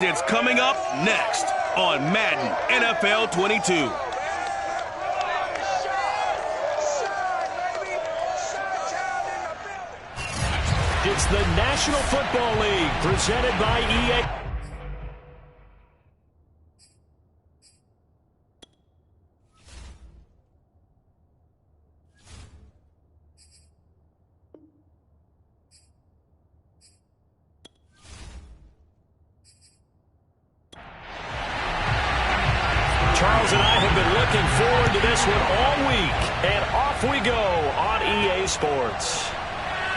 It's coming up next on Madden NFL 22. It's the National Football League presented by EA. Charles and I have been looking forward to this one all week, and off we go on EA Sports.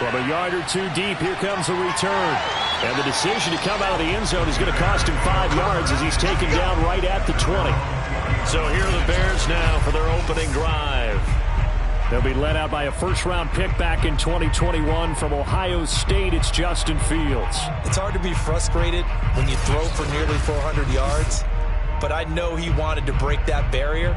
From a yard or two deep, here comes a return. And the decision to come out of the end zone is going to cost him 5 yards as he's taken down right at the 20. So here are the Bears now for their opening drive. They'll be led out by a first-round pick back in 2021 from Ohio State. It's Justin Fields. It's hard to be frustrated when you throw for nearly 400 yards. But I know he wanted to break that barrier.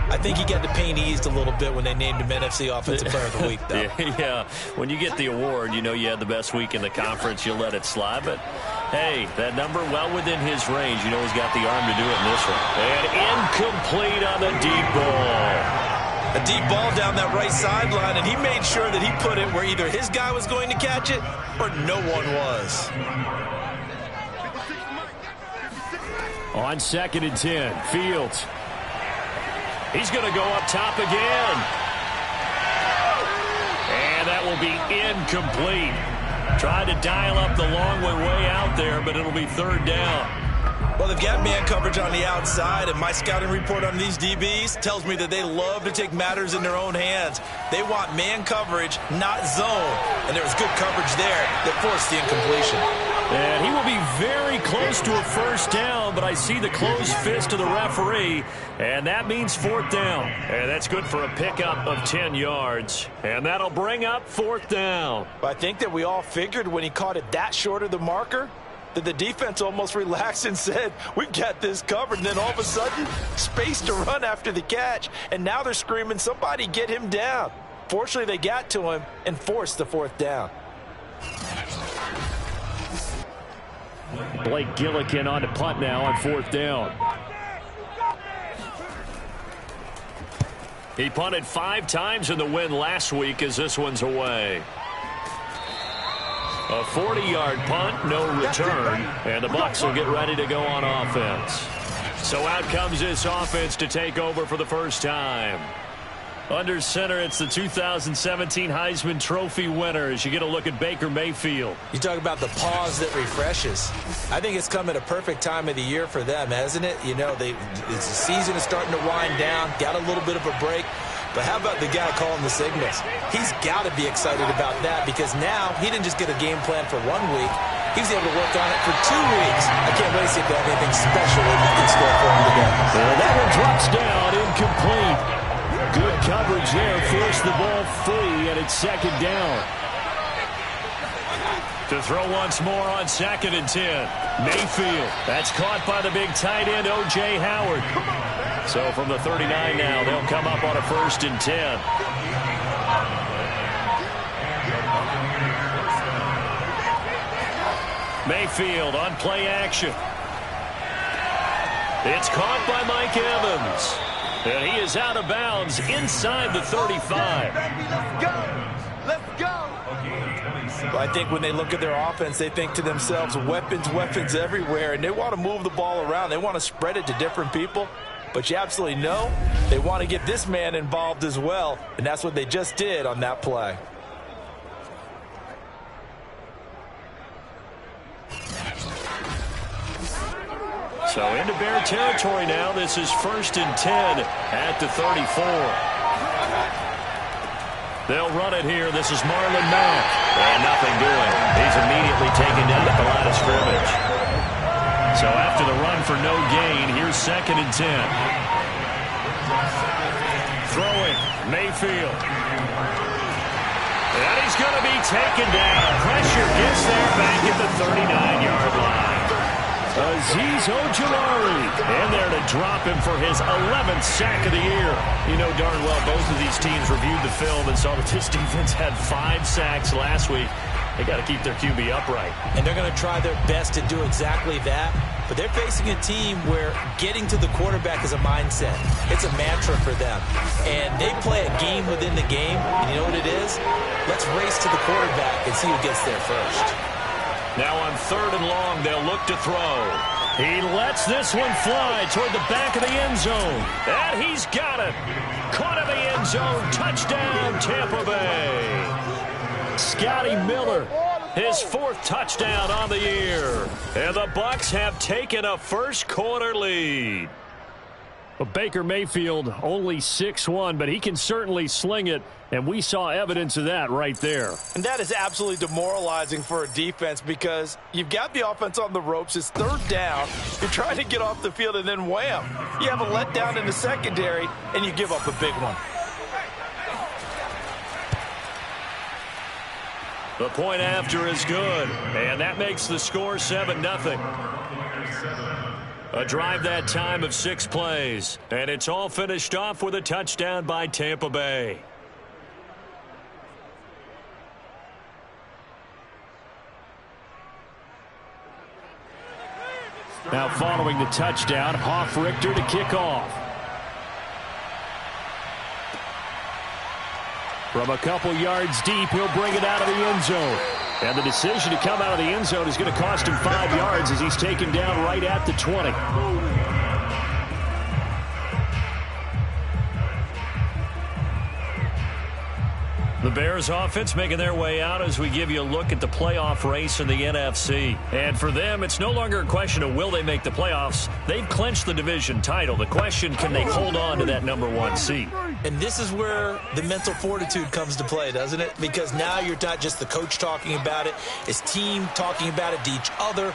I think he got the pain eased a little bit when they named him NFC Offensive Player of the Week, though. Yeah, when you get the award, you know you had the best week in the conference, you'll let it slide. But, hey, that number well within his range. You know he's got the arm to do it in this one. And incomplete on the deep ball. A deep ball down that right sideline, and he made sure that he put it where either his guy was going to catch it or no one was. On 2nd and 10, Fields. He's going to go up top again. And that will be incomplete. Tried to dial up the long way out there, but it'll be 3rd down. Well, they've got man coverage on the outside, and my scouting report on these DBs tells me that they love to take matters in their own hands. They want man coverage, not zone. And there was good coverage there that forced the incompletion. And he will be very close to a 1st down, but I see the closed fist of the referee, and that means 4th down. And that's good for a pickup of 10 yards. And that'll bring up 4th down. I think that we all figured when he caught it that short of the marker, that the defense almost relaxed and said, we've got this covered. And then all of a sudden, space to run after the catch. And now they're screaming, somebody get him down. Fortunately, they got to him and forced the 4th down. Blake Gillikin on the punt now on 4th down. He punted 5 times in the win last week as this one's away. A 40-yard punt, no return, and the Bucs will get ready to go on offense. So out comes this offense to take over for the first time. Under center, it's the 2017 Heisman Trophy winner as you get a look at Baker Mayfield. You talk about the pause that refreshes. I think it's come at a perfect time of the year for them, hasn't it? You know, the season is starting to wind down, got a little bit of a break. But how about the guy calling the signals? He's got to be excited about that because now he didn't just get a game plan for 1 week. He was able to work on it for 2 weeks. I can't wait to see if they have anything special in store for him today. Well, that one drops down, incomplete. Good coverage there, forced the ball free, and it's 2nd down. To throw once more on 2nd and 10. Mayfield, that's caught by the big tight end, O.J. Howard. So from the 39 now, they'll come up on a 1st and 10. Mayfield on play action. It's caught by Mike Evans. And he is out of bounds inside the 35. Let's go. Well, I think when they look at their offense, they think to themselves, weapons everywhere, and they want to move the ball around. They want to spread it to different people. But you absolutely know they want to get this man involved as well, and that's what they just did on that play. So into Bear territory now. This is 1st and 10 at the 34. They'll run it here. This is Marlon Mack. And nothing doing. He's immediately taken down at the line of scrimmage. So after the run for no gain, here's 2nd and 10. Throwing, Mayfield. And he's going to be taken down. Pressure gets there back at the 39-yard line. Azeez Ojulari in there to drop him for his 11th sack of the year. You know darn well both of these teams reviewed the film and saw that this defense had 5 sacks last week. They got to keep their QB upright. And they're going to try their best to do exactly that. But they're facing a team where getting to the quarterback is a mindset. It's a mantra for them. And they play a game within the game. And you know what it is? Let's race to the quarterback and see who gets there first. Now on 3rd and long, they'll look to throw. He lets this one fly toward the back of the end zone. And he's got it. Caught in the end zone. Touchdown, Tampa Bay. Scotty Miller, his 4th touchdown on the year. And the Bucs have taken a first-quarter lead. Well, Baker Mayfield only 6'1", but he can certainly sling it, and we saw evidence of that right there. And that is absolutely demoralizing for a defense because you've got the offense on the ropes. It's 3rd down. You're trying to get off the field, and then wham. You have a letdown in the secondary, and you give up a big one. The point after is good, and that makes the score 7-0. A drive that time of 6 plays, and it's all finished off with a touchdown by Tampa Bay. Now following the touchdown, Hoff-Richter to kick off. From a couple yards deep, he'll bring it out of the end zone. And the decision to come out of the end zone is going to cost him 5 yards as he's taken down right at the 20. The Bears offense making their way out as we give you a look at the playoff race in the NFC. And for them, it's no longer a question of will they make the playoffs. They've clinched the division title. The question, can they hold on to that #1 seed? And this is where the mental fortitude comes to play, doesn't it? Because now you're not just the coach talking about it. It's team talking about it to each other,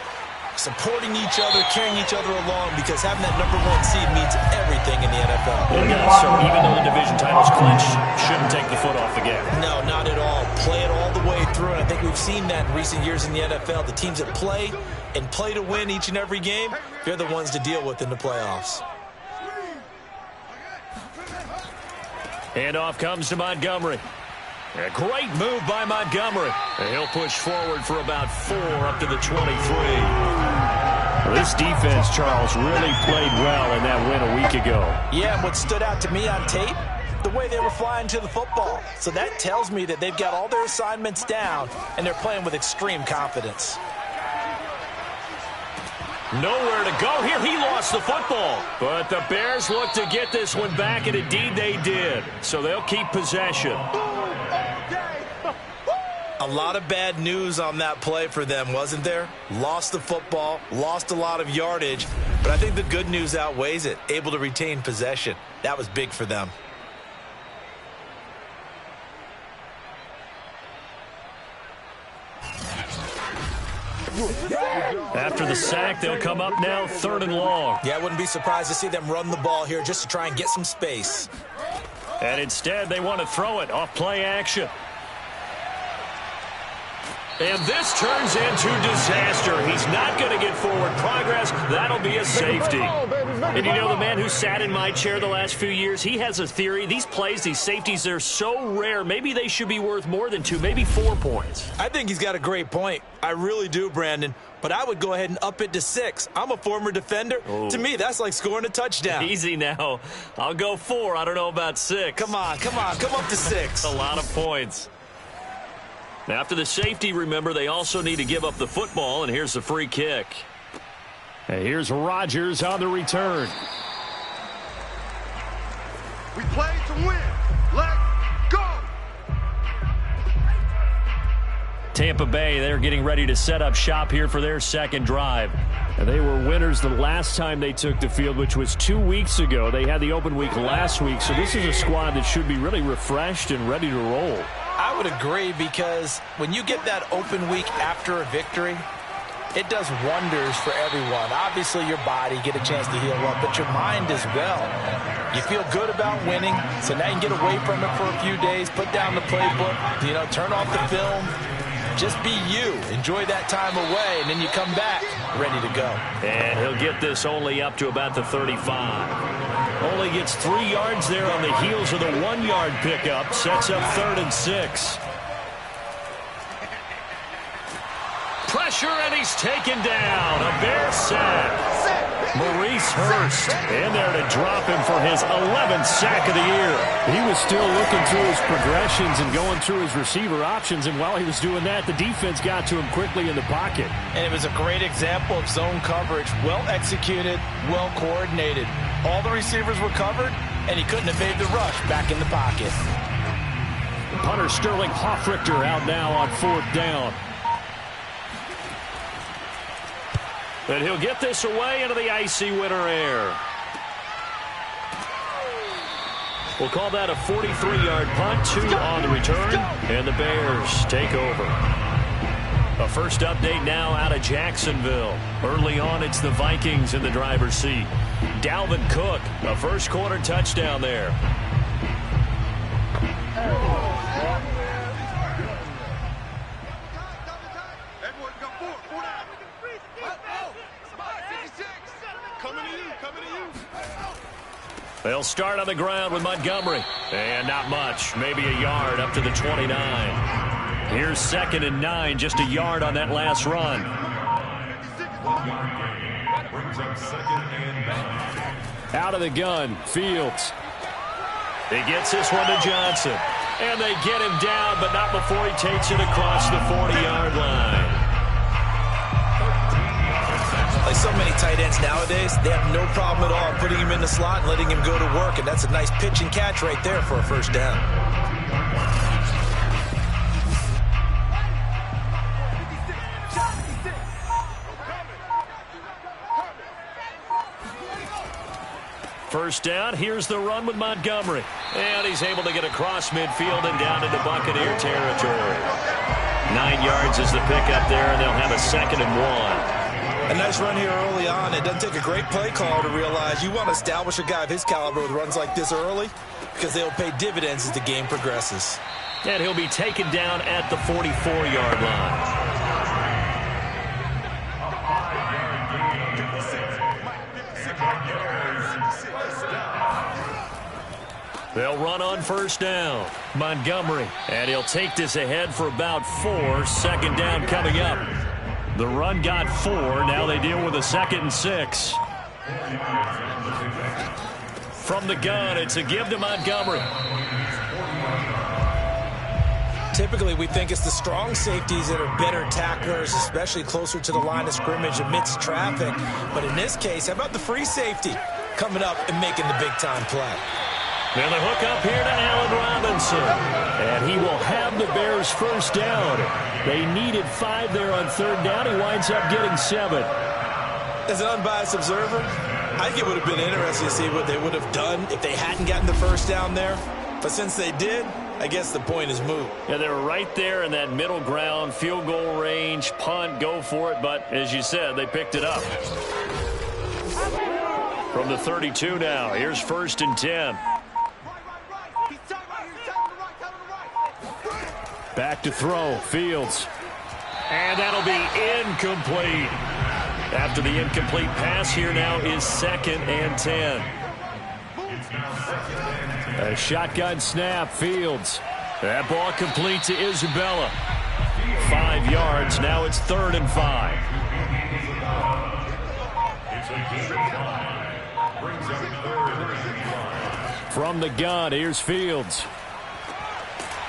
supporting each other, carrying each other along, because having that #1 seed means everything in the NFL. So even though the division title's clinched, shouldn't take the foot off the gas. No, not at all. Play it all the way through, and I think we've seen that in recent years in the NFL. The teams that play and play to win each and every game, they're the ones to deal with in the playoffs. Handoff comes to Montgomery. A great move by Montgomery. And he'll push forward for about 4 up to the 23. Well, this defense, Charles, really played well in that win a week ago. Yeah, and what stood out to me on tape, the way they were flying to the football. So that tells me that they've got all their assignments down, and they're playing with extreme confidence. Nowhere to go here. He lost the football. But the Bears look to get this one back, and indeed they did. So they'll keep possession. A lot of bad news on that play for them, wasn't there? Lost the football, lost a lot of yardage, but I think the good news outweighs it. Able to retain possession. That was big for them. After the sack, they'll come up now 3rd and long. Yeah, I wouldn't be surprised to see them run the ball here just to try and get some space. And instead, they want to throw it off play action. And this turns into disaster. He's not going to get forward progress. That'll be a safety. And you know, the man who sat in my chair the last few years, he has a theory. These plays, these safeties, they're so rare. Maybe they should be worth more than 2, maybe 4 points. I think he's got a great point. I really do, Brandon. But I would go ahead and up it to 6. I'm a former defender. Oh. To me, that's like scoring a touchdown. Easy now. I'll go 4. I don't know about 6. Come on. Come up to 6. A lot of points. After the safety, remember, they also need to give up the football, and here's the free kick. And here's Rodgers on the return. We play to win. Let's go! Tampa Bay, they're getting ready to set up shop here for their second drive. And they were winners the last time they took the field, which was 2 weeks ago. They had the open week last week, so this is a squad that should be really refreshed and ready to roll. I would agree, because when you get that open week after a victory, it does wonders for everyone. Obviously, your body get a chance to heal up, but your mind as well. You feel good about winning, so now you can get away from it for a few days, put down the playbook, turn off the film. Just be you. Enjoy that time away, and then you come back ready to go. And he'll get this only up to about the 35. Only gets 3 yards there on the heels of the 1-yard pickup. Sets up 3rd and 6. pressure, and he's taken down. A Bear sack. Maurice Hurst in there to drop him for his 11th sack of the year. He was still looking through his progressions and going through his receiver options, and while he was doing that, the defense got to him quickly in the pocket. And it was a great example of zone coverage. Well executed, well coordinated. All the receivers were covered, and he couldn't evade the rush back in the pocket. Punter Sterling Hoffrichter out now on 4th down. And he'll get this away into the icy winter air. We'll call that a 43-yard punt, 2 on the return, and the Bears take over. A first update now out of Jacksonville. Early on, it's the Vikings in the driver's seat. Dalvin Cook, a first-quarter touchdown there. They'll start on the ground with Montgomery. And not much. Maybe a yard up to the 29. Here's 2nd and 9. Just a yard on that last run. Out of the gun, Fields. He gets this one to Johnson. And they get him down, but not before he takes it across the 40-yard line. Like so many tight ends nowadays, they have no problem at all putting him in the slot and letting him go to work, and that's a nice pitch and catch right there for a first down. First down, here's the run with Montgomery. And he's able to get across midfield and down into Buccaneer territory. 9 yards is the pickup there, and they'll have a 2nd and 1. A nice run here early on. It doesn't take a great play caller to realize you want to establish a guy of his caliber with runs like this early because they'll pay dividends as the game progresses. And he'll be taken down at the 44-yard line. They'll run on first down. Montgomery. And he'll take this ahead for about 4. 2nd down coming up. The run got 4. Now they deal with a 2nd and 6. From the gun, it's a give to Montgomery. Typically, we think it's the strong safeties that are better tacklers, especially closer to the line of scrimmage amidst traffic. But in this case, how about the free safety coming up and making the big-time play? And the hook up here to Allen Robinson. And he will have the Bears first down. They needed 5 there on 3rd down. He winds up getting 7. As an unbiased observer, I think it would have been interesting to see what they would have done if they hadn't gotten the first down there. But since they did, I guess the point is moot. Yeah, they were right there in that middle ground, field goal range, punt, go for it. But as you said, they picked it up. From the 32 now, here's 1st and 10. Back to throw, Fields. And that'll be incomplete. After the incomplete pass, here now is 2nd and 10. A shotgun snap, Fields. That ball complete to Isabella. 5 yards, now it's 3rd and 5. From the gun, here's Fields.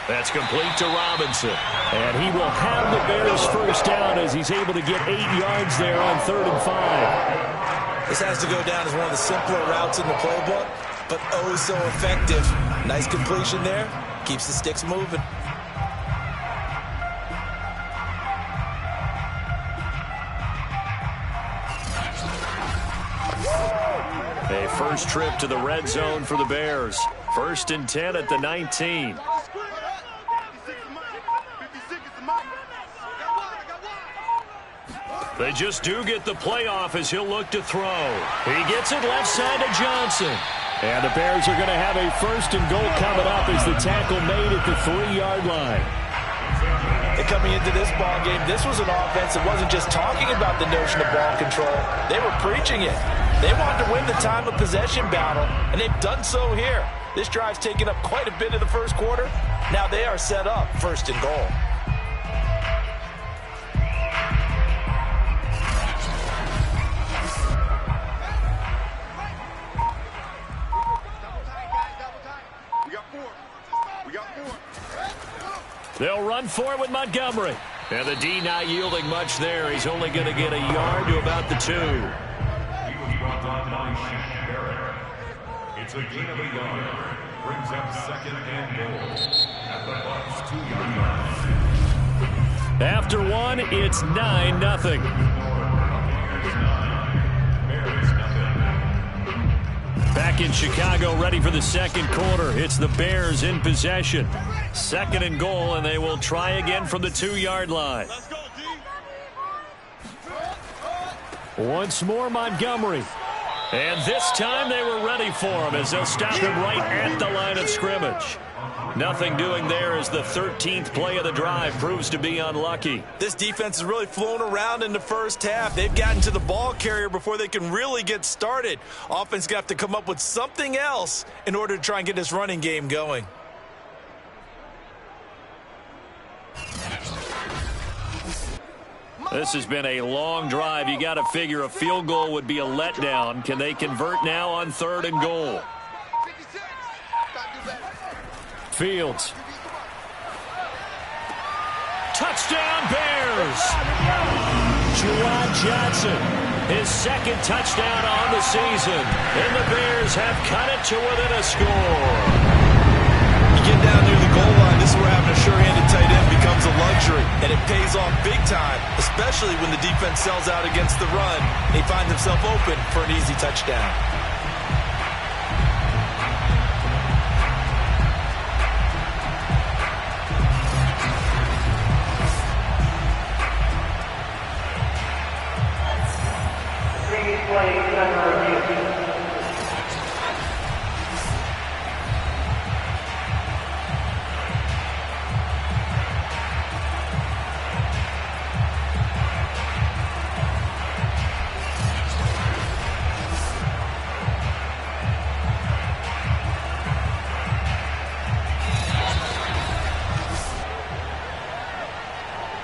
That's complete to Robinson. And he will have the Bears first down as he's able to get 8 yards there on 3rd and 5. This has to go down as one of the simpler routes in the playbook, but oh so effective. Nice completion there. Keeps the sticks moving. A first trip to the red zone for the Bears. 1st and 10 at the 19. They just do get the playoff as he'll look to throw. He gets it left side to Johnson. And the Bears are going to have a 1st and goal coming up as the tackle made at the 3-yard line. And coming into this ball game, this was an offense that wasn't just talking about the notion of ball control. They were preaching it. They wanted to win the time of possession battle, and they've done so here. This drive's taken up quite a bit of the first quarter. Now they are set up 1st and goal. They'll run for it with Montgomery. And the D not yielding much there. He's only going to get a yard to about the 2. He was brought on by Dbrl. It's a gain of a yard. Brings up second and goal at the Bucs 2-yard line. After one, it's 9-0. Back in Chicago, ready for the second quarter. It's the Bears in possession. Second and goal, and they will try again from the 2-yard line. Once more, Montgomery. And this time they were ready for him as they'll stop him right at the line of scrimmage. Nothing doing there as the 13th play of the drive proves to be unlucky. This defense is really flown around in the first half. They've gotten to the ball carrier before they can really get started. Offense got to come up with something else in order to try and get this running game going. This has been a long drive. You got to figure a field goal would be a letdown. Can they convert now on 3rd and goal? Fields. Touchdown Bears! Juwan Johnson, his second touchdown on the season. And the Bears have cut it to within a score. You get down near the goal line, this is where having a sure-handed tight end becomes a luxury. And it pays off big time, especially when the defense sells out against the run. He finds himself open for an easy touchdown.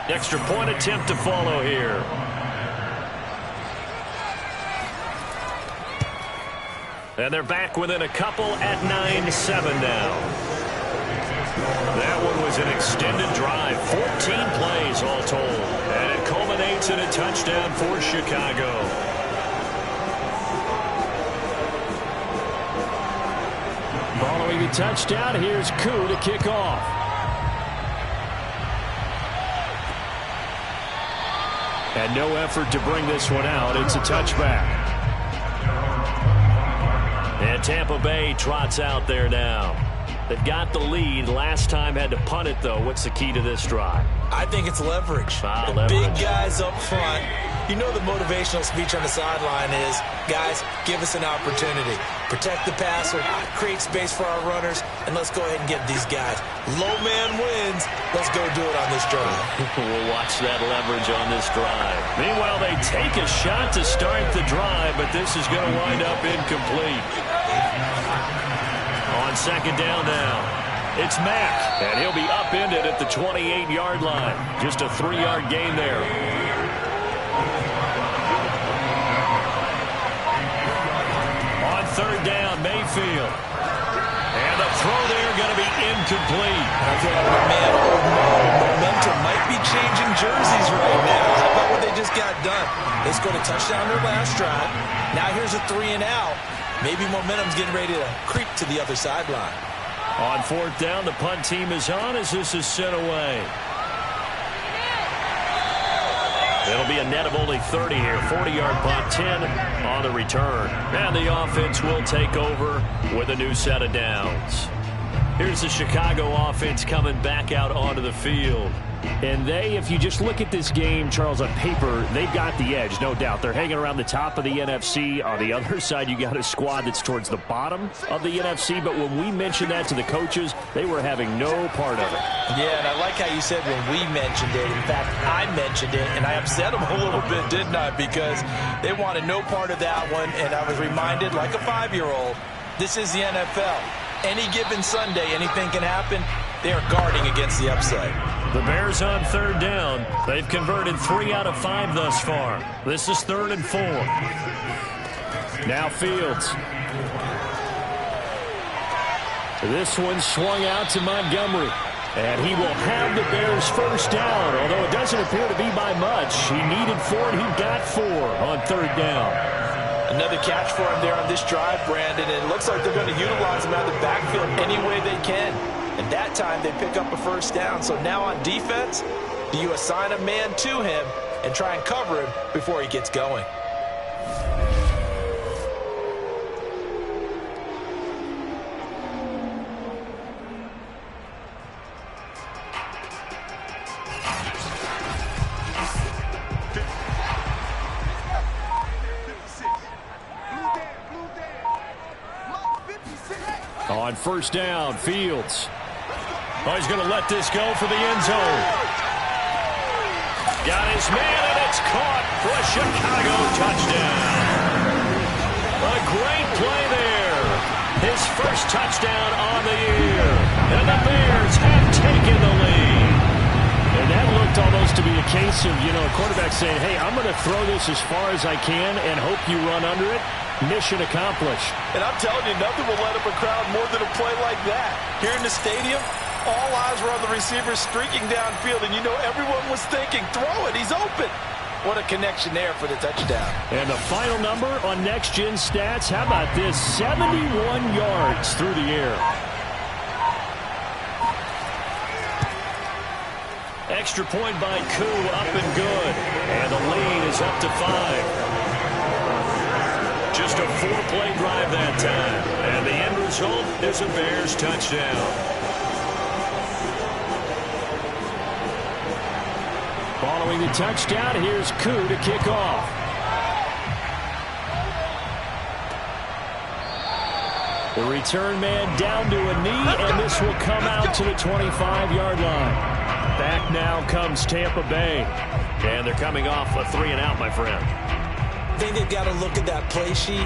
Extra point attempt to follow here. And they're back within a couple at 9-7 now. That one was an extended drive. 14 plays all told. And it culminates in a touchdown for Chicago. Following the touchdown, here's Koo to kick off. And no effort to bring this one out. It's a touchback. And Tampa Bay trots out there now. They've got the lead. Last time had to punt it, though. What's the key to this drive? I think it's leverage. The big guys up front. You know the motivational speech on the sideline is, guys, give us an opportunity. Protect the passer, create space for our runners, and let's go ahead and get these guys. Low man wins. Let's go do it on this drive. We'll watch that leverage on this drive. Meanwhile, they take a shot to start the drive, but this is going to wind up incomplete. On second down now, it's Mack, and he'll be upended at the 28-yard line. Just a 3-yard gain there. On third down, Mayfield. And the throw there going to be incomplete. Man, momentum might be changing jerseys right now. How about what they just got done? They scored a touchdown their last drive. Now here's a 3-and-out. Maybe momentum's getting ready to creep to the other sideline. On fourth down, the punt team is on as this is sent away. It'll be a net of only 30 here. 40-yard punt, 10 on the return. And the offense will take over with a new set of downs. Here's the Chicago offense coming back out onto the field. And they, if you just look at this game, Charles, on paper, they've got the edge, no doubt. They're hanging around the top of the NFC. On the other side, you got a squad that's towards the bottom of the NFC. But when we mentioned that to the coaches, they were having no part of it. Yeah, and I like how you said when we mentioned it. In fact, I mentioned it, and I upset them a little bit, didn't I? Because they wanted no part of that one, and I was reminded, like a 5-year-old, this is the NFL. Any given Sunday, anything can happen. They are guarding against the upside. The Bears on third down. They've converted 3 out of 5 thus far. This is 3rd and 4. Now Fields. This one swung out to Montgomery. And he will have the Bears first down, although it doesn't appear to be by much. He needed 4, and he got 4 on 3rd down. Another catch for him there on this drive, Brandon, and it looks like they're going to utilize him out of the backfield any way they can. And that time they pick up a first down. So now on defense, do you assign a man to him and try and cover him before he gets going? On 1st down, Fields. Oh, he's going to let this go for the end zone. Got his man, and it's caught for a Chicago touchdown. A great play there. His first touchdown on the year. And the Bears have taken the lead. And that looked almost to be a case of, a quarterback saying, hey, I'm going to throw this as far as I can and hope you run under it. Mission accomplished. And I'm telling you, nothing will light up a crowd more than a play like that. Here in the stadium, all eyes were on the receiver streaking downfield, and everyone was thinking, throw it, he's open. What a connection there for the touchdown. And the final number on Next Gen Stats, how about this? 71 yards through the air. Extra point by Koo, up and good. And the lead is up to 5. Just a 4-play drive that time. And the end result is a Bears touchdown. Following the touchdown, here's Koo to kick off. The return man down to a knee, and this will come out to the 25-yard line. Back now comes Tampa Bay. And they're coming off a 3-and-out, my friend. I think they've got to look at that play sheet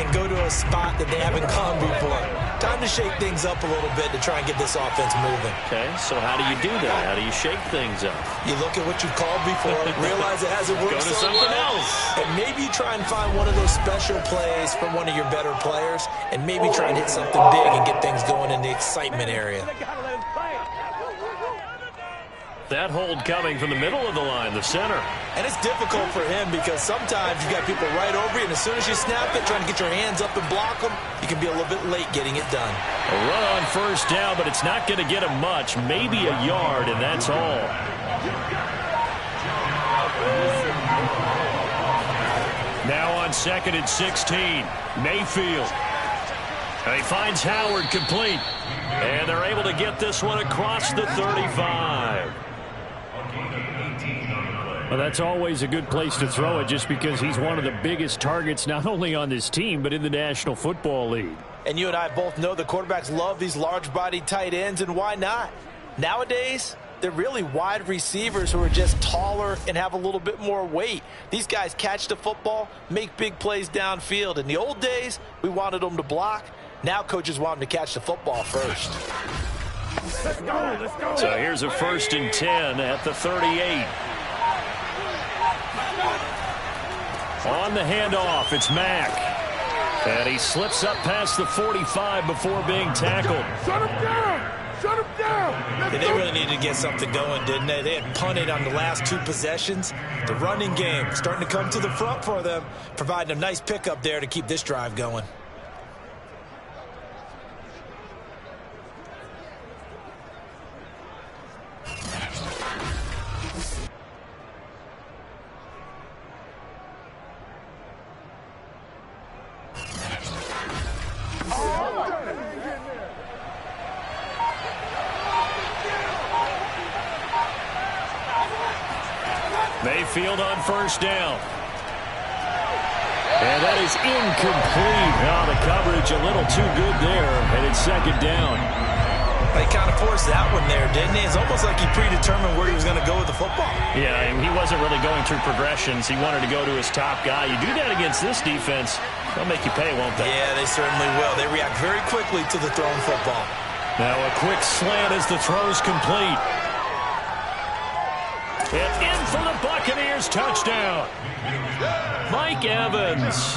and go to a spot that they haven't gone before. Time to shake things up a little bit to try and get this offense moving. Okay, so how do you do that? How do you shake things up? You look at what you've called before, realize it hasn't worked Go to so something well, else. and maybe you try and find one of those special plays from one of your better players, and maybe try and hit something big and get things going in the excitement area. That hold coming from the middle of the line, the center. And it's difficult for him because sometimes you've got people right over you, and as soon as you snap it, trying to get your hands up and block them, you can be a little bit late getting it done. A run on 1st down, but it's not going to get him much, maybe a yard, and that's all. Now on 2nd and 16, Mayfield. And he finds Howard complete. And they're able to get this one across the 35. Well, that's always a good place to throw it just because he's one of the biggest targets not only on this team but in the National Football League. And you and I both know the quarterbacks love these large-bodied tight ends, and why not? Nowadays, they're really wide receivers who are just taller and have a little bit more weight. These guys catch the football, make big plays downfield. In the old days, we wanted them to block. Now coaches want them to catch the football first. Let's go, let's go. So here's a 1st and 10 at the 38. On the handoff, it's Mack. And he slips up past the 45 before being tackled. Shut him down! Shut him down! They really needed to get something going, didn't they? They had punted on the last 2 possessions. The running game starting to come to the front for them, providing a nice pickup there to keep this drive going. Mayfield on 1st down. And that is incomplete. Now the coverage a little too good there, and it's 2nd down. He kind of forced that one there, didn't he? It's almost like he predetermined where he was going to go with the football. Yeah, and he wasn't really going through progressions. He wanted to go to his top guy. You do that against this defense, they'll make you pay, won't they? Yeah, they certainly will. They react very quickly to the thrown football. Now a quick slant as the throw's complete. And in for the Buccaneers touchdown. Mike Evans,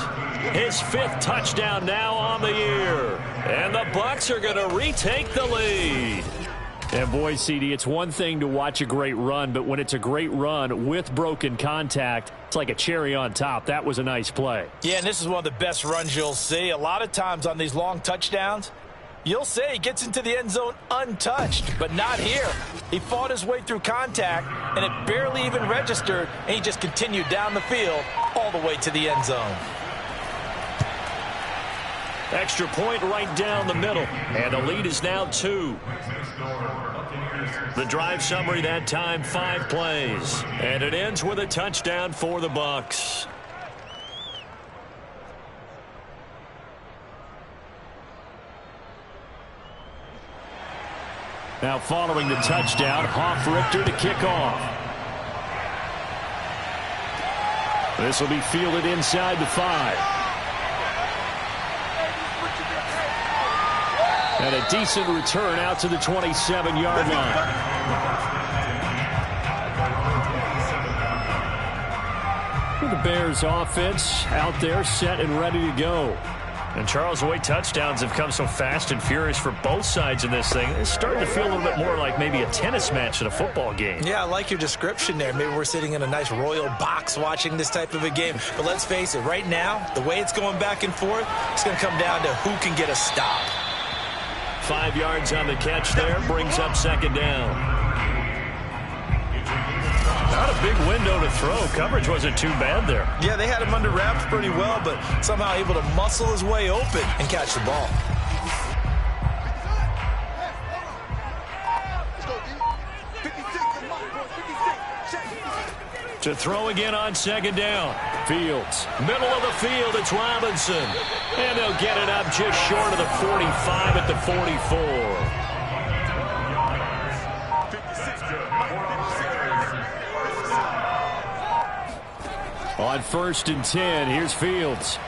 his 5th touchdown now on the year. And the Bucs are going to retake the lead. And boy, CD, it's one thing to watch a great run, but when it's a great run with broken contact, it's like a cherry on top. That was a nice play. Yeah, and this is one of the best runs you'll see. A lot of times on these long touchdowns, you'll say he gets into the end zone untouched, but not here. He fought his way through contact, and it barely even registered, and he just continued down the field all the way to the end zone. Extra point right down the middle, and the lead is now 2. The drive summary that time, 5 plays, and it ends with a touchdown for the Bucs. Now following the touchdown, Hoff-Richter to kick off. This will be fielded inside the 5. And a decent return out to the 27-yard line. The Bears offense out there set and ready to go. And Charles, the way touchdowns have come so fast and furious for both sides in this thing, it's starting to feel a little bit more like maybe a tennis match than a football game. Yeah, I like your description there. Maybe we're sitting in a nice royal box watching this type of a game. But let's face it, right now, the way it's going back and forth, it's going to come down to who can get a stop. 5 yards on the catch there, brings up second down. Not a big window to throw. Coverage wasn't too bad there. Yeah, they had him under wraps pretty well, but somehow able to muscle his way open and catch the ball. To throw again on second down. Fields. Middle of the field, it's Robinson. And they'll get it up just short of the 45 at the 44. On 1st and 10, here's Fields.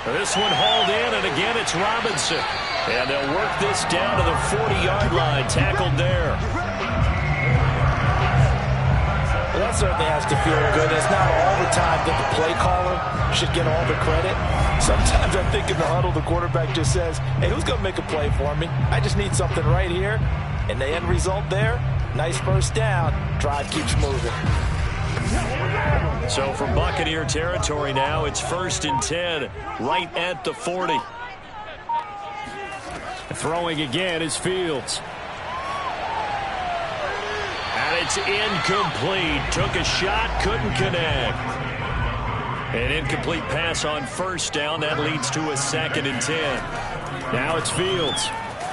This one hauled in, and again it's Robinson. And they'll work this down to the 40-yard line, tackled there. Well, that certainly has to feel good. It's not all the time that the play caller should get all the credit. Sometimes I think in the huddle, the quarterback just says, hey, who's going to make a play for me? I just need something right here. And the end result there, nice first down. Drive keeps moving. So from Buccaneer territory now, it's 1st and 10, right at the 40. Throwing again is Fields. And it's incomplete. Took a shot, couldn't connect. An incomplete pass on 1st down. That leads to a 2nd and 10. Now it's Fields.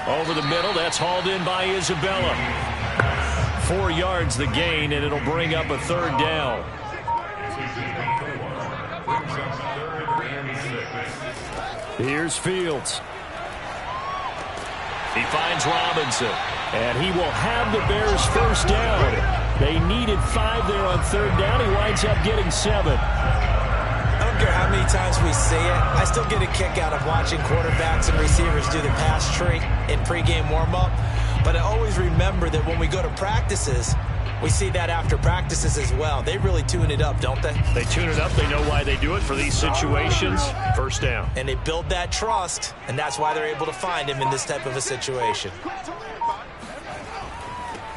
Over the middle, that's hauled in by Isabella. 4 yards the gain, and it'll bring up a 3rd down. Here's Fields. He finds Robinson. And he will have the Bears first down. They needed 5 there on 3rd down. He winds up getting 7. I don't care how many times we see it. I still get a kick out of watching quarterbacks and receivers do the pass tree in pregame warm-up. But I always remember that when we go to practices, we see that after practices as well. They really tune it up, don't they? They tune it up. They know why they do it for these situations. First down. And they build that trust, and that's why they're able to find him in this type of a situation.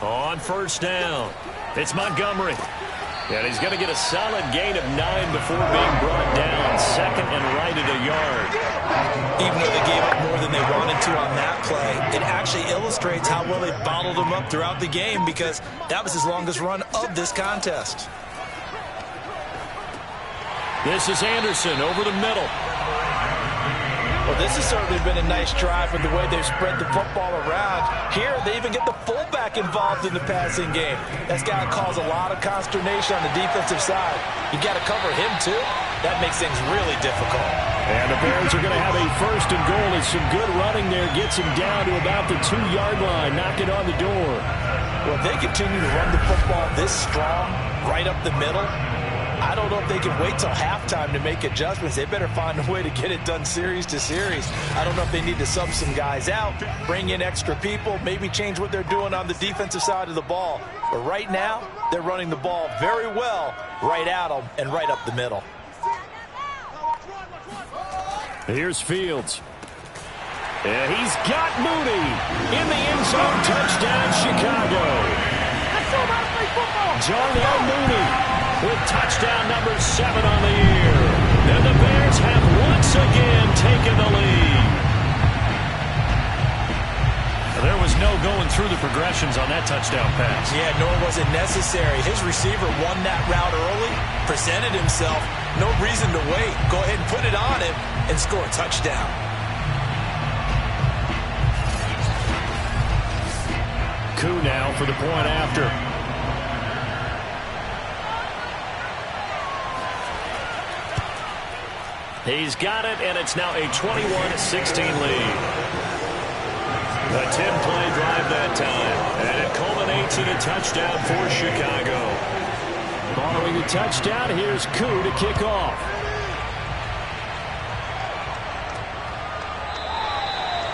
On 1st down, it's Montgomery. And he's going to get a solid gain of 9 before being brought down. 2nd and right at a yard. Even though they gave up more than they wanted to on that play, it actually illustrates how well they bottled him up throughout the game, because that was his longest run of this contest. This is Anderson over the middle. Well, this has certainly been a nice drive with the way they've spread the football around. Here, they even get the fullback involved in the passing game. That's got to cause a lot of consternation on the defensive side. You got to cover him, too. That makes things really difficult. And the Bears are going to have a 1st and goal. It's some good running there. Gets him down to about the 2-yard line. Knock it on the door. Well, if they continue to run the football this strong, right up the middle, I don't know if they can wait till halftime to make adjustments. They better find a way to get it done series to series. I don't know if they need to sub some guys out, bring in extra people, maybe change what they're doing on the defensive side of the ball. But right now, they're running the ball very well right at them and right up the middle. Here's Fields. And he's got Mooney in the end zone. Touchdown, Chicago. Darnell Mooney with touchdown number 7 on the year. And the Bears have once again taken the lead. There was no going through the progressions on that touchdown pass. Yeah, nor was it necessary. His receiver won that route early, presented himself. No reason to wait. Go ahead and put it on him and score a touchdown. Coup now for the point after. He's got it, and it's now a 21-16 lead. A 10-play drive that time, and it culminates in a touchdown for Chicago. Following the touchdown, here's Coup to kick off.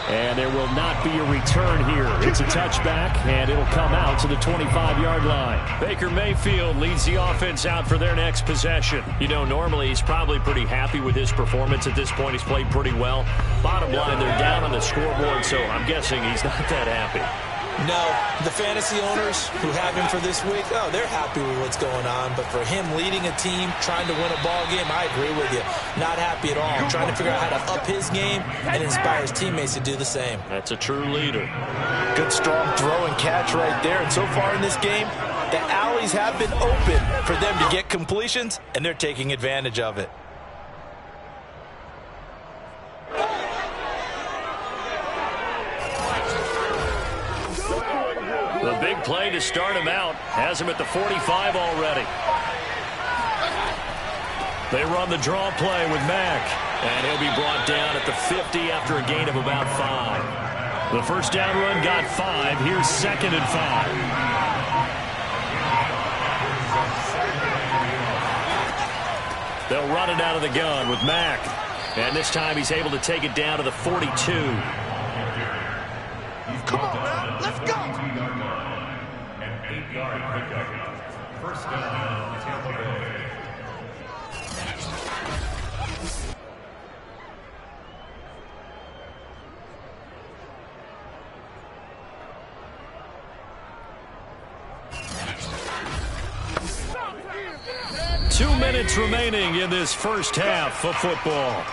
And there will not be a return here. It's a touchback, and it'll come out to the 25-yard line. Baker Mayfield leads the offense out for their next possession. You know, normally he's probably pretty happy with his performance at this point. He's played pretty well. Bottom line, they're down on the scoreboard, so I'm guessing he's not that happy. No, the fantasy owners who have him for this week, oh, they're happy with what's going on. But for him leading a team, trying to win a ball game, I agree with you. Not happy at all. Trying to figure out how to up his game and inspire his teammates to do the same. That's a true leader. Good strong throw and catch right there. And so far in this game, the alleys have been open for them to get completions, and they're taking advantage of it. The big play to start him out has him at the 45 already. They run the draw play with Mack, and he'll be brought down at the 50 after a gain of about 5. The first down run got 5. Here's 2nd and 5. They'll run it out of the gun with Mack, and this time he's able to take it down to the 42. Come on, man. Let's go. An 8-yard pickup. First down, Tampa Bay. Two minutes remaining in this first half of football.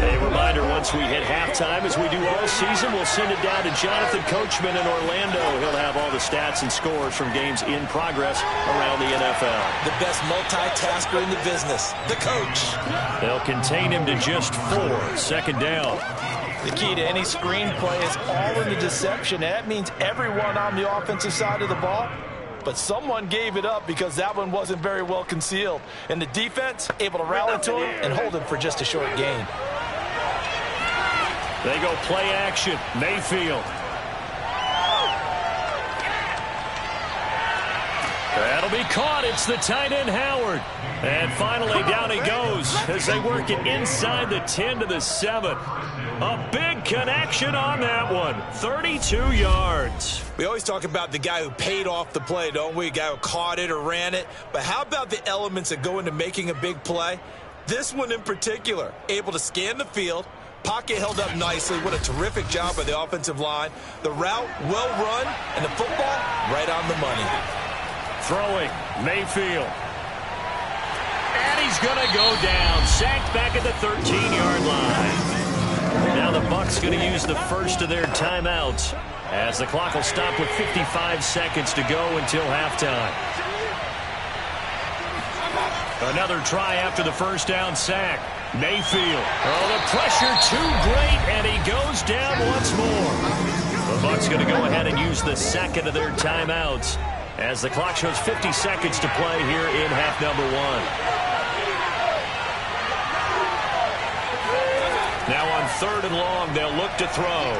A reminder, once we hit halftime, as we do all season, we'll send it down to Jonathan Coachman in Orlando. He'll have all the stats and scores from games in progress around the NFL. The best multitasker in the business, the coach. They'll contain him to just 4. 2nd down. The key to any screenplay is all in the deception. That means everyone on the offensive side of the ball, but someone gave it up because that one wasn't very well concealed. And the defense able to rally to him and hold him for just a short gain. They go play action. Mayfield. That'll be caught. It's the tight end, Howard. And finally, down he goes as they work it inside the 10 to the 7. A big connection on that one. 32 yards. We always talk about the guy who paid off the play, don't we? A guy who caught it or ran it. But how about the elements that go into making a big play? This one in particular, able to scan the field. Pocket held up nicely. What a terrific job by the offensive line. The route, well run, and the football, right on the money. Throwing, Mayfield. And he's going to go down. Sacked back at the 13-yard line. Now the Bucs going to use the first of their timeouts as the clock will stop with 55 seconds to go until halftime. Another try after the first down sack. Mayfield. Oh, the pressure too great, and he goes down once more. The Bucs going to go ahead and use the second of their timeouts as the clock shows 50 seconds to play here in half number 1. Now on 3rd and long, they'll look to throw.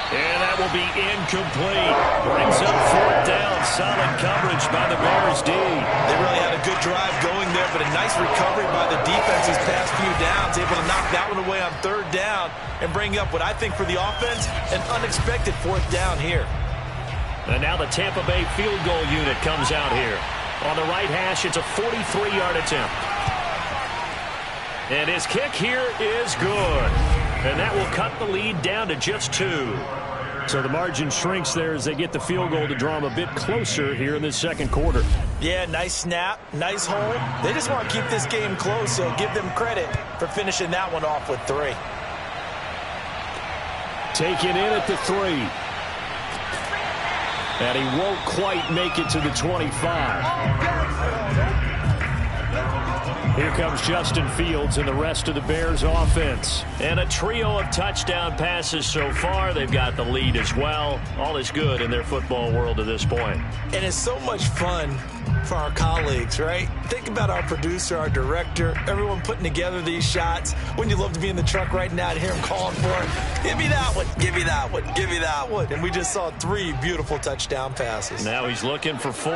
And that will be incomplete. Brings up 4th down. Solid coverage by the Bears D. They really had a good drive going there, but a nice recovery by the defense these past few downs. Able to knock that one away on 3rd down and bring up what I think for the offense, an unexpected 4th down here. And now the Tampa Bay field goal unit comes out here. On the right hash, it's a 43-yard attempt. And his kick here is good. And that will cut the lead down to just 2. So the margin shrinks there as they get the field goal to draw them a bit closer here in this second quarter. Yeah, nice snap, nice hold. They just want to keep this game close, so give them credit for finishing that one off with 3. Taken in at the 3. And he won't quite make it to the 25. Here comes Justin Fields and the rest of the Bears offense. And a trio of touchdown passes so far. They've got the lead as well. All is good in their football world at this point. And it's so much fun for our colleagues, right? Think about our producer, our director, everyone putting together these shots. Wouldn't you love to be in the truck right now and hear him calling for it? Give me that one, give me that one, give me that one. And we just saw 3 beautiful touchdown passes. Now he's looking for 4.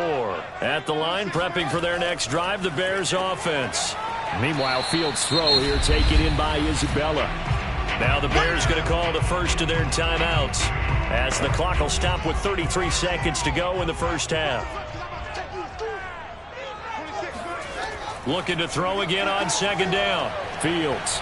At the line, prepping for their next drive, the Bears offense. Meanwhile, Fields' throw here taken in by Isabella. Now the Bears going to call the first of their timeouts as the clock will stop with 33 seconds to go in the first half. Looking to throw again on second down. Fields.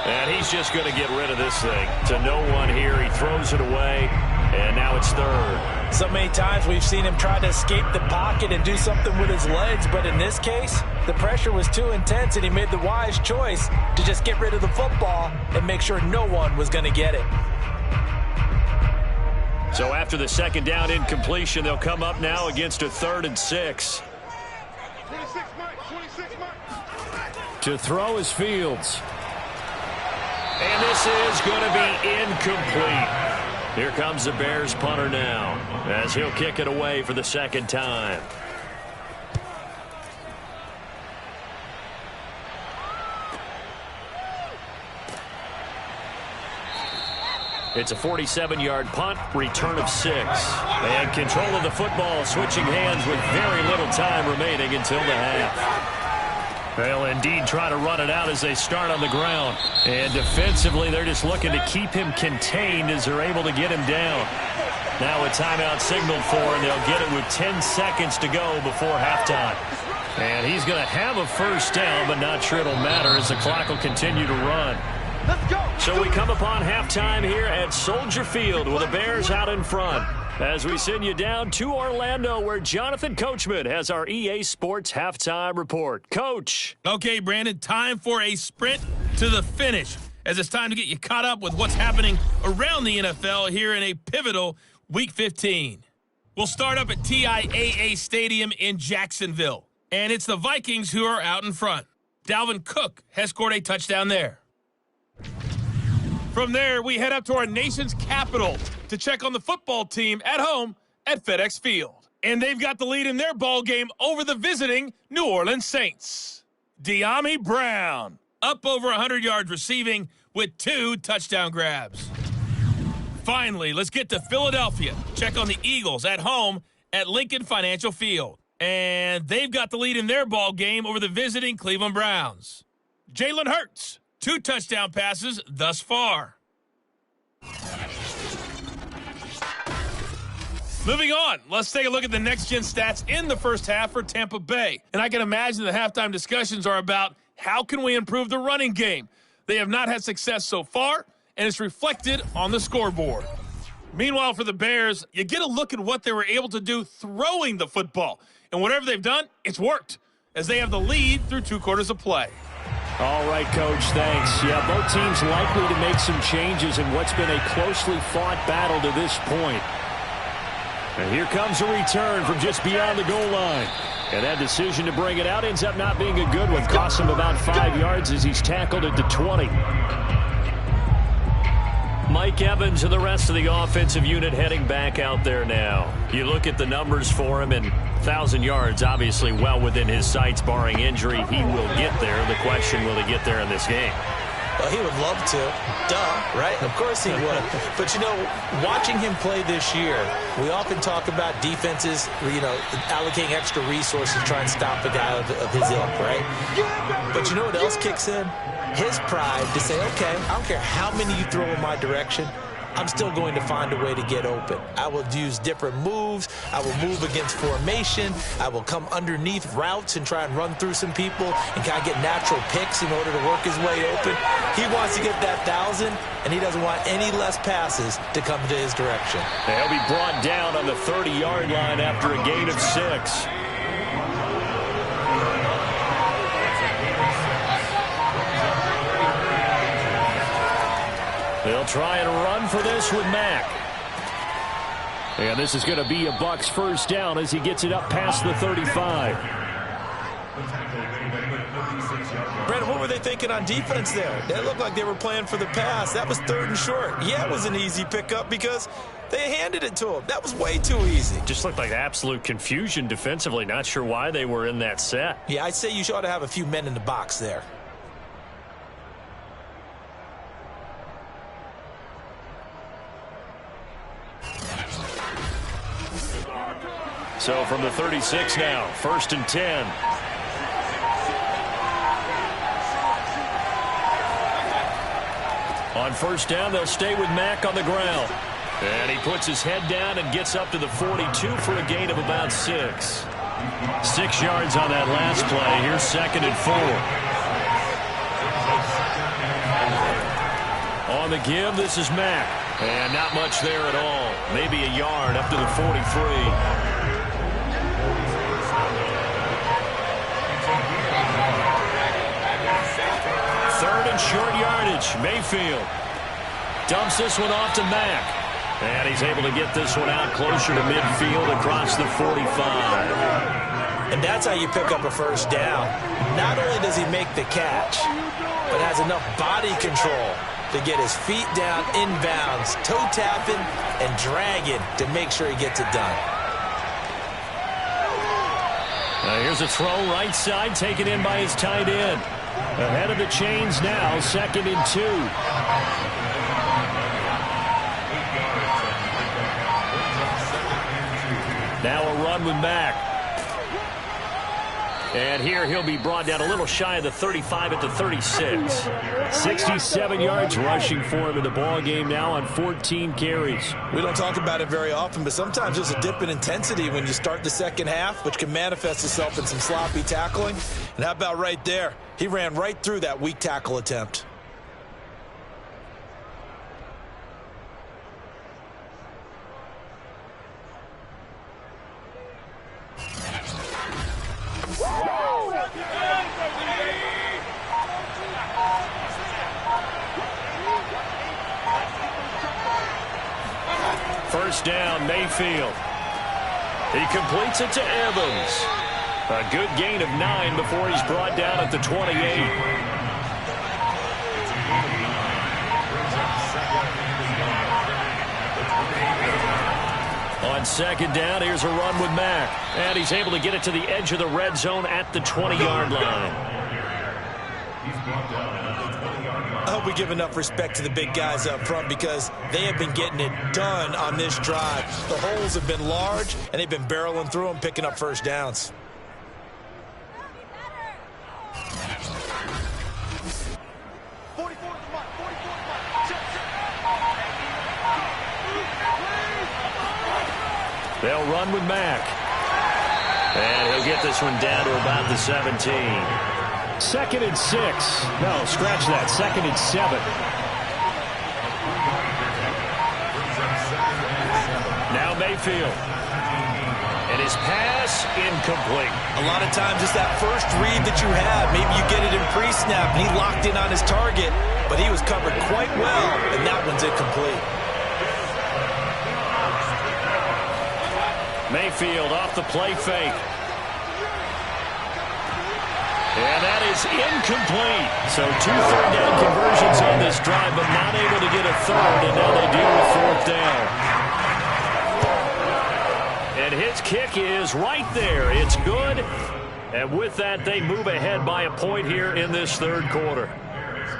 And he's just going to get rid of this thing. To no one here. He throws it away. And now it's 3rd. So many times we've seen him try to escape the pocket and do something with his legs. But in this case, the pressure was too intense, and he made the wise choice to just get rid of the football and make sure no one was going to get it. So after the second down incompletion, they'll come up now against a 3rd and 6. To throw is Fields. And this is going to be incomplete. Here comes the Bears punter now as he'll kick it away for the second time. It's a 47-yard punt, return of 6. And control of the football, switching hands with very little time remaining until the half. They'll indeed try to run it out as they start on the ground. And defensively, they're just looking to keep him contained as they're able to get him down. Now a timeout signaled for, and they'll get it with 10 seconds to go before halftime. And he's going to have a first down, but not sure it'll matter as the clock will continue to run. Let's go. So we come upon halftime here at Soldier Field with the Bears out in front. As we send you down to Orlando, where Jonathan Coachman has our EA Sports halftime report. Coach. Okay, Brandon, time for a sprint to the finish, as it's time to get you caught up with what's happening around the NFL here in a pivotal Week 15. We'll start up at TIAA Stadium in Jacksonville, and it's the Vikings who are out in front. Dalvin Cook has scored a touchdown there. From there, we head up to our nation's capital to check on the football team at home at FedEx Field. And they've got the lead in their ball game over the visiting New Orleans Saints. De'Ami Brown up over 100 yards receiving with 2 touchdown grabs. Finally, let's get to Philadelphia. Check on the Eagles at home at Lincoln Financial Field. And they've got the lead in their ball game over the visiting Cleveland Browns. Jalen Hurts, 2 touchdown passes thus far. Moving on, let's take a look at the next-gen stats in the first half for Tampa Bay. And I can imagine the halftime discussions are about how can we improve the running game. They have not had success so far, and it's reflected on the scoreboard. Meanwhile, for the Bears, you get a look at what they were able to do throwing the football. And whatever they've done, it's worked, as they have the lead through 2 quarters of play. All right, Coach, thanks. Yeah, both teams likely to make some changes in what's been a closely fought battle to this point. And here comes a return from just beyond the goal line. And that decision to bring it out ends up not being a good one. Costs him about 5 yards as he's tackled at the 20. Mike Evans and the rest of the offensive unit heading back out there now. You look at the numbers for him, and 1,000 yards obviously well within his sights, barring injury. He will get there. The question, will he get there in this game? Well, he would love to. Duh, right? Of course he would. But, you know, watching him play this year, we often talk about defenses, you know, allocating extra resources to try and stop a guy of his ilk, right? But you know what else kicks in? His pride to say, okay, I don't care how many you throw in my direction, I'm still going to find a way to get open. I will use different moves. I will move against formation. I will come underneath routes and try and run through some people and kind of get natural picks in order to work his way open. He wants to get that 1,000, and he doesn't want any less passes to come to his direction. He'll be brought down on the 30-yard line after a gain of 6. They'll try and run for this with Mack. And this is going to be a Bucs first down as he gets it up past the 35. Brandon, what were they thinking on defense there? They looked like they were playing for the pass. That was 3rd and short. Yeah, it was an easy pickup because they handed it to him. That was way too easy. Just looked like absolute confusion defensively. Not sure why they were in that set. Yeah, I'd say you ought to have a few men in the box there. So from the 36 now, 1st and 10. On 1st down, they'll stay with Mack on the ground. And he puts his head down and gets up to the 42 for a gain of about 6. 6 yards on that last play. Here's 2nd and 4. On the give, this is Mack. And not much there at all. Maybe a yard up to the 43. 3rd and short yardage. Mayfield dumps this one off to Mack. And he's able to get this one out closer to midfield across the 45. And that's how you pick up a first down. Not only does he make the catch, but has enough body control to get his feet down inbounds, toe tapping and dragging to make sure he gets it done. Now here's a throw right side taken in by his tight end. Ahead of the chains now, 2nd and 2. Now a run with Mack. And here he'll be brought down a little shy of the 35 at the 36. 67 yards rushing for him in the ball game now on 14 carries. We don't talk about it very often, but sometimes there's a dip in intensity when you start the second half, which can manifest itself in some sloppy tackling. And how about right there? He ran right through that weak tackle attempt. First down, Mayfield. He completes it to Evans. A good gain of 9 before he's brought down at the 28. On 2nd down, here's a run with Mack. And he's able to get it to the edge of the red zone at the 20-yard line. I hope we give enough respect to the big guys up front because they have been getting it done on this drive. The holes have been large, and they've been barreling through them, picking up first downs. They'll run with Mack. And he'll get this one down to about the 17. 2nd and 6. No, scratch that. 2nd and 7. Now Mayfield. And his pass incomplete. A lot of times it's that first read that you have. Maybe you get it in pre-snap and he locked in on his target, but he was covered quite well, and that one's incomplete. Mayfield off the play fake. And that is incomplete. So 2 third-down conversions on this drive, but not able to get a third, and now they deal with 4th down. And his kick is right there. It's good. And with that, they move ahead by a point here in this 3rd quarter.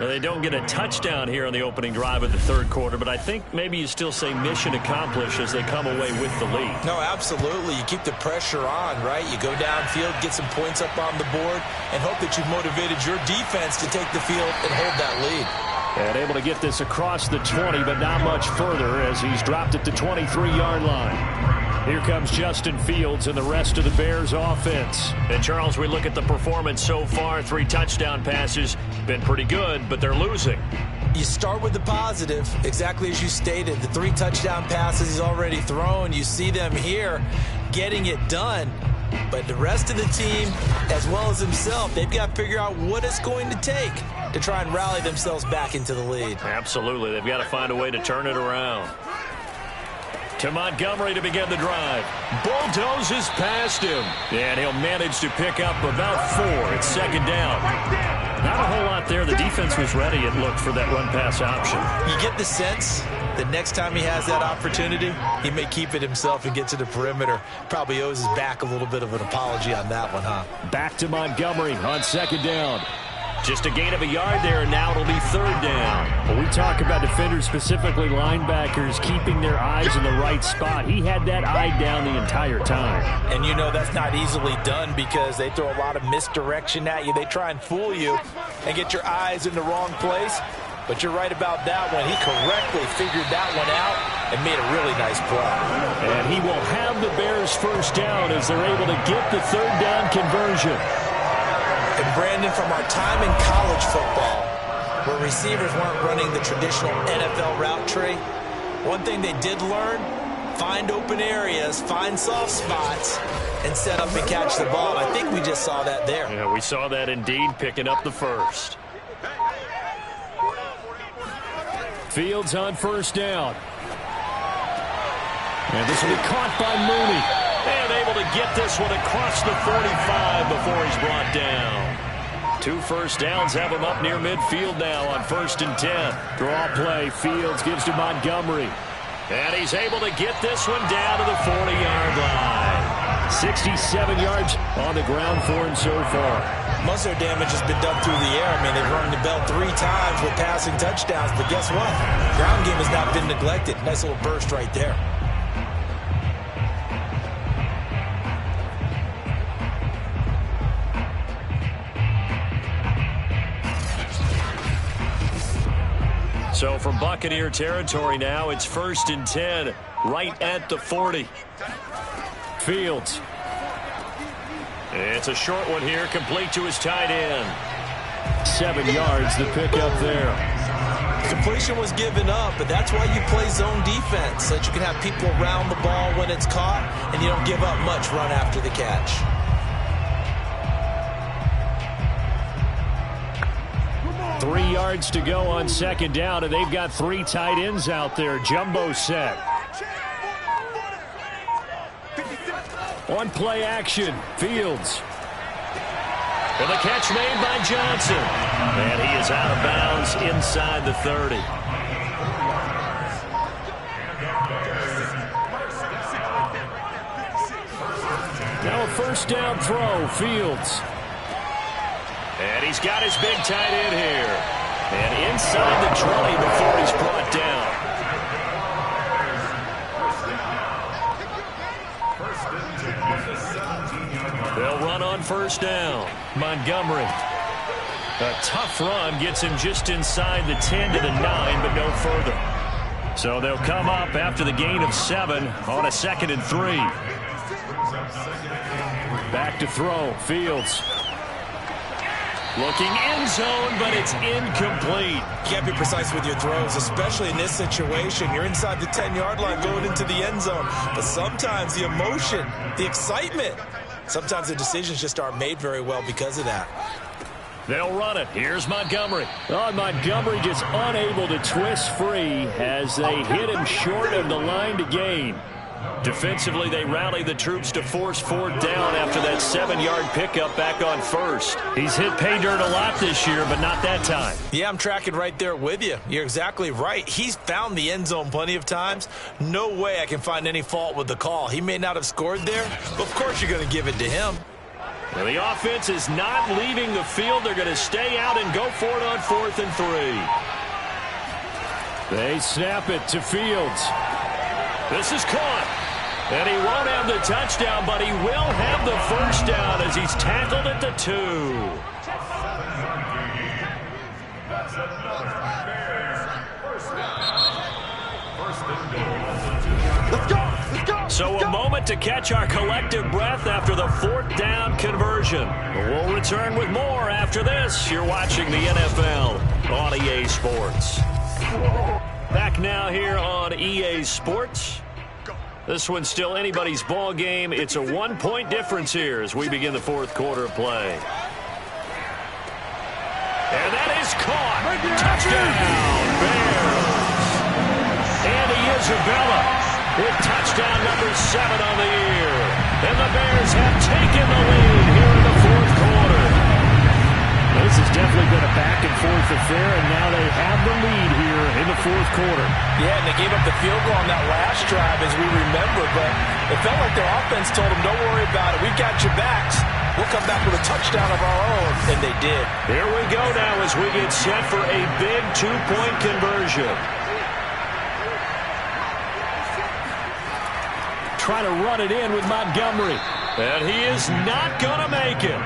Now, they don't get a touchdown here on the opening drive of the 3rd quarter, but I think maybe you still say mission accomplished as they come away with the lead. No, absolutely. You keep the pressure on, right? You go downfield, get some points up on the board, and hope that you've motivated your defense to take the field and hold that lead. And able to get this across the 20, but not much further as he's dropped it to 23-yard line. Here comes Justin Fields and the rest of the Bears offense. And, Charles, we look at the performance so far. 3 touchdown passes. Been pretty good, but they're losing. You start with the positive, exactly as you stated. The 3 touchdown passes he's already thrown. You see them here getting it done. But the rest of the team, as well as himself, they've got to figure out what it's going to take to try and rally themselves back into the lead. Absolutely. They've got to find a way to turn it around. To Montgomery to begin the drive. Bulldozes past him. And he'll manage to pick up about 4. It's second down. Not a whole lot there. The defense was ready, it looked, for that run-pass option. You get the sense that next time he has that opportunity, he may keep it himself and get to the perimeter. Probably owes his back a little bit of an apology on that one, huh? Back to Montgomery on second down. Just a gain of a yard there, and now it'll be third down. When we talk about defenders, specifically linebackers, keeping their eyes in the right spot, he had that eye down the entire time. And you know that's not easily done because they throw a lot of misdirection at you. They try and fool you and get your eyes in the wrong place. But you're right about that one. He correctly figured that one out and made a really nice play. And he will have the Bears first down as they're able to get the third down conversion. And Brandon, from our time in college football, where receivers weren't running the traditional NFL route tree, one thing they did learn, find open areas, find soft spots, and set up and catch the ball. I think we just saw that there. Yeah, we saw that indeed, picking up the first. Fields on first down. And this will be caught by Mooney. And able to get this one across the 45 before he's brought down. 2 first downs have him up near midfield now on 1st and 10. Draw play. Fields gives to Montgomery. And he's able to get this one down to the 40-yard line. 67 yards on the ground for him so far. Most of their damage has been done through the air. I mean, they've rung the bell 3 times with passing touchdowns. But guess what? Ground game has not been neglected. Nice little burst right there. So from Buccaneer territory now, it's 1st and 10, right at the 40. Fields. It's a short one here, complete to his tight end. 7 yards, the pickup there. Completion was given up, but that's why you play zone defense, so that you can have people around the ball when it's caught, and you don't give up much run after the catch. 3 yards to go on second down, and they've got 3 tight ends out there. Jumbo set. On play action, Fields. And the catch made by Johnson. And he is out of bounds inside the 30. Now a first down throw, Fields. And he's got his big tight end here. And inside the 20 before he's brought down. They'll run on first down. Montgomery. A tough run gets him just inside the 10 to the 9, but no further. So they'll come up after the gain of 7 on a 2nd and 3. Back to throw, Fields. Looking end zone, but it's incomplete. You can't be precise with your throws, especially in this situation. You're inside the 10-yard line going into the end zone. But sometimes the emotion, the excitement, sometimes the decisions just aren't made very well because of that. They'll run it. Here's Montgomery. Oh, Montgomery just unable to twist free as they hit him short of the line to gain. Defensively, they rally the troops to force 4th down after that 7-yard pickup back on first. He's hit pay dirt a lot this year, but not that time. Yeah, I'm tracking right there with you. You're exactly right. He's found the end zone plenty of times. No way I can find any fault with the call. He may not have scored there, but of course you're going to give it to him. Well, the offense is not leaving the field. They're going to stay out and go for it on 4th and 3. They snap it to Fields. This is caught. And he won't have the touchdown, but he will have the first down as he's tackled at the 2. That's another Bears first down. First and goal. Let's go. Let's go. So a moment to catch our collective breath after the 4th down conversion. We'll return with more after this. You're watching the NFL on EA Sports. Back now here on EA Sports. This one's still anybody's ball game. It's a 1-point difference here as we begin the 4th quarter of play. And that is caught. Touchdown, Bears. Andy Isabella with touchdown number 7 on the year. And the Bears have taken the lead here in the 4th quarter. This has definitely been a back-and-forth affair, and now they have the lead here in the 4th quarter. Yeah, and they gave up the field goal on that last drive, as we remember, but it felt like their offense told them, don't worry about it. We got your backs. We'll come back with a touchdown of our own, and they did. Here we go now as we get set for a big 2-point conversion. Trying to run it in with Montgomery. And he is not going to make it.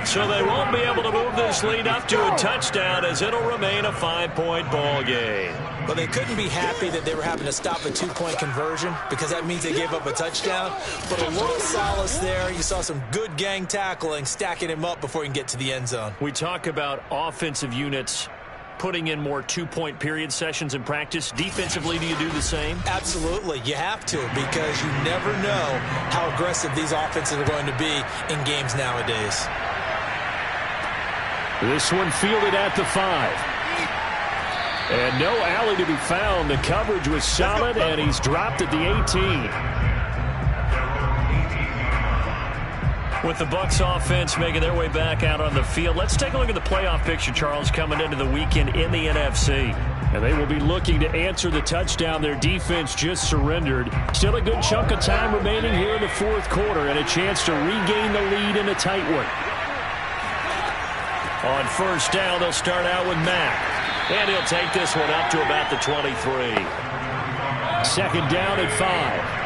So they won't be able to move this lead up to a touchdown as it'll remain a 5-point ball game. But they couldn't be happy that they were having to stop a 2-point conversion because that means they gave up a touchdown. But a little solace there. You saw some good gang tackling, stacking him up before he can get to the end zone. We talk about offensive units putting in more 2-point period sessions in practice. Defensively, do you do the same? Absolutely. You have to because you never know how aggressive these offenses are going to be in games nowadays. This one fielded at the 5. And no alley to be found. The coverage was solid, and he's dropped at the 18. With the Bucs offense making their way back out on the field, let's take a look at the playoff picture, Charles, coming into the weekend in the NFC. And they will be looking to answer the touchdown their defense just surrendered. Still a good chunk of time remaining here in the 4th quarter and a chance to regain the lead in a tight one. On 1st down, they'll start out with Mack. And he'll take this one up to about the 23. 2nd down at 5.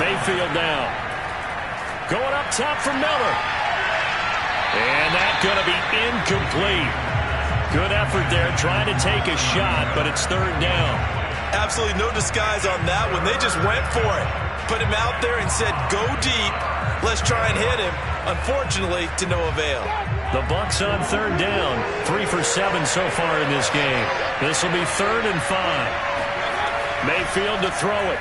Mayfield now. Going up top for Miller. And that's going to be incomplete. Good effort there trying to take a shot, but it's 3rd down. Absolutely no disguise on that one. They just went for it. Put him out there and said, go deep. Let's try and hit him. Unfortunately, to no avail. The Bucs on 3rd down. 3 for 7 so far in this game. This will be 3rd and 5. Mayfield to throw it.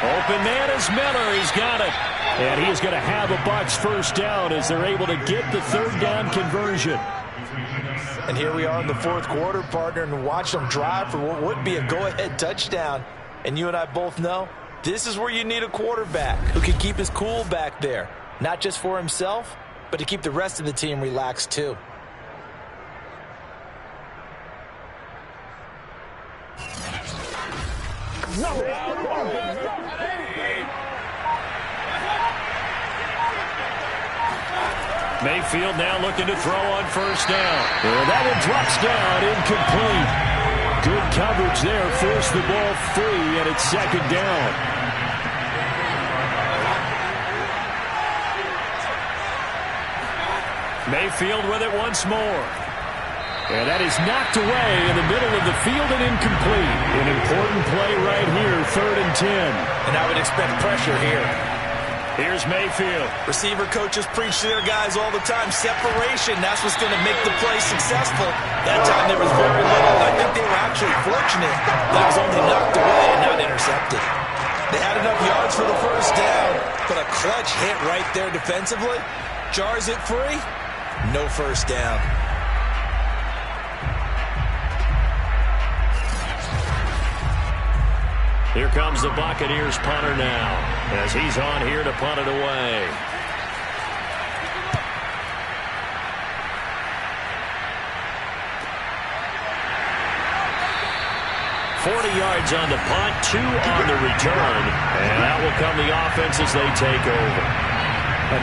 Open man is Miller. He's got it. And he is going to have a Bucs 1st down as they're able to get the 3rd down conversion. And here we are in the 4th quarter, partner, and watch them drive for what would be a go-ahead touchdown. And you and I both know this is where you need a quarterback who can keep his cool back there. Not just for himself, but to keep the rest of the team relaxed too. Mayfield now looking to throw on 1st down. Well, that one drops down, incomplete. Good coverage there, forced the ball free, and it's 2nd down. Mayfield with it once more. And that is knocked away in the middle of the field and incomplete. An important play right here, 3rd and 10. And I would expect pressure here. Here's Mayfield. Receiver coaches preach to their guys all the time. Separation, that's what's going to make the play successful. That time there was very little. I think they were actually fortunate that it was only knocked away and not intercepted. They had enough yards for the 1st down, but a clutch hit right there defensively. Jars it free. No 1st down. Here comes the Buccaneers punter now as he's on here to punt it away. yards on the punt, 2 on the return, and that will come the offense as they take over.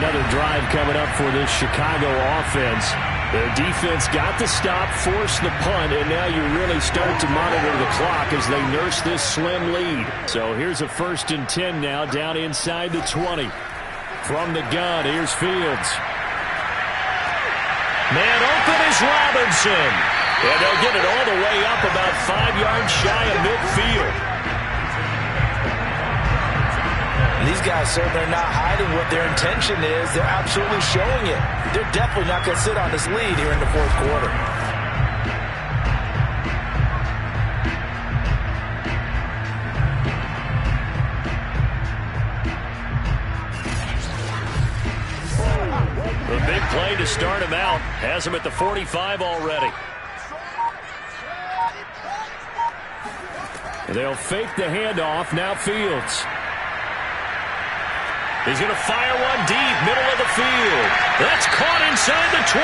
Another drive coming up for this Chicago offense. Their defense got the stop, forced the punt, and now you really start to monitor the clock as they nurse this slim lead. So here's a 1st and 10 now, down inside the 20. From the gun, here's Fields. Man open is Robinson. And they'll get it all the way up about 5 yards shy of midfield. These guys certainly are not hiding what their intention is. They're absolutely showing it. They're definitely not going to sit on this lead here in the 4th quarter. The big play to start him out has him at the 45 already. They'll fake the handoff. Now Fields. He's going to fire one deep, middle of the field. That's caught inside the 20.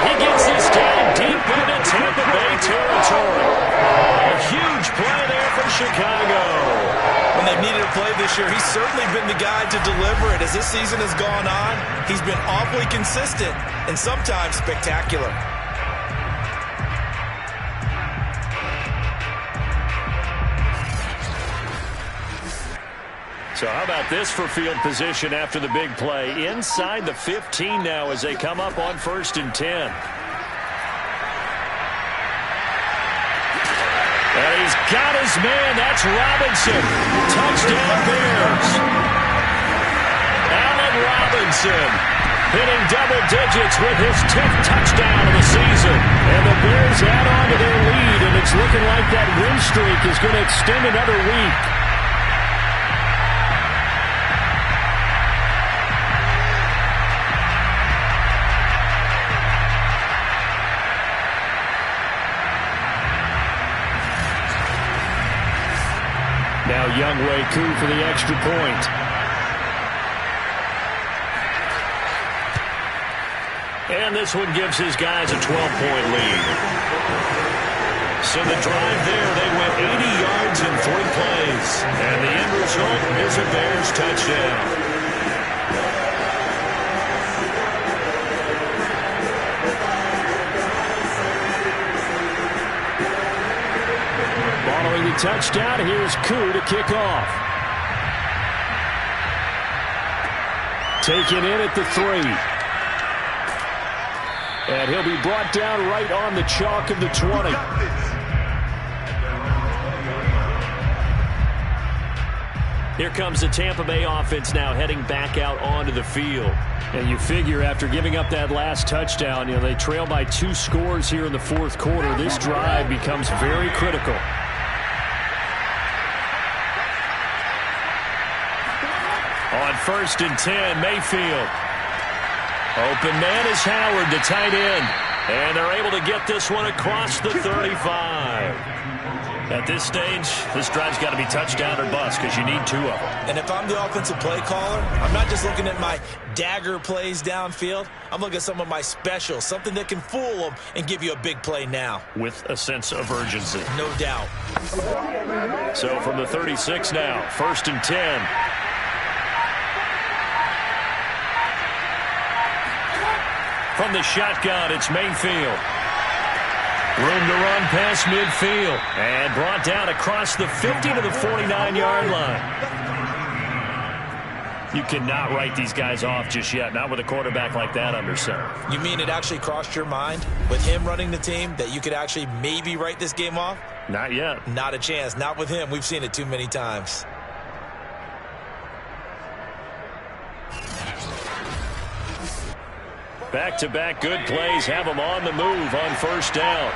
He gets this down deep into Tampa Bay territory. A huge play there from Chicago. When they've needed a play this year, he's certainly been the guy to deliver it. As this season has gone on, he's been awfully consistent and sometimes spectacular. So how about this for field position after the big play? Inside the 15 now as they come up on 1st and 10. And he's got his man. That's Robinson. Touchdown Bears. Allen Robinson hitting double digits with his 10th touchdown of the season. And the Bears add on to their lead, and it's looking like that win streak is going to extend another week. Now Younghoe Koo for the extra point. And this one gives his guys a 12-point lead. So the drive there, they went 80 yards in 3 plays. And the end result is a Bears touchdown. Following the touchdown, here's Koo to kick off. Taken in at the 3. And he'll be brought down right on the chalk of the 20. Here comes the Tampa Bay offense now heading back out onto the field. And you figure after giving up that last touchdown, they trail by 2 scores here in the 4th quarter. This drive becomes very critical. On 1st and 10, Mayfield. Open man is Howard, the tight end. And they're able to get this one across the 35. At this stage, this drive's got to be touchdown or bust because you need 2 of them. And if I'm the offensive play caller, I'm not just looking at my dagger plays downfield. I'm looking at some of my specials, something that can fool them and give you a big play now. With a sense of urgency. No doubt. So from the 36 now, 1st and 10. From the shotgun, it's Mayfield. Room to run past midfield. And brought down across the 50 to the 49-yard line. You cannot write these guys off just yet, not with a quarterback like that under center. You mean it actually crossed your mind with him running the team that you could actually maybe write this game off? Not yet. Not a chance. Not with him. We've seen it too many times. Back-to-back good plays have them on the move on 1st down.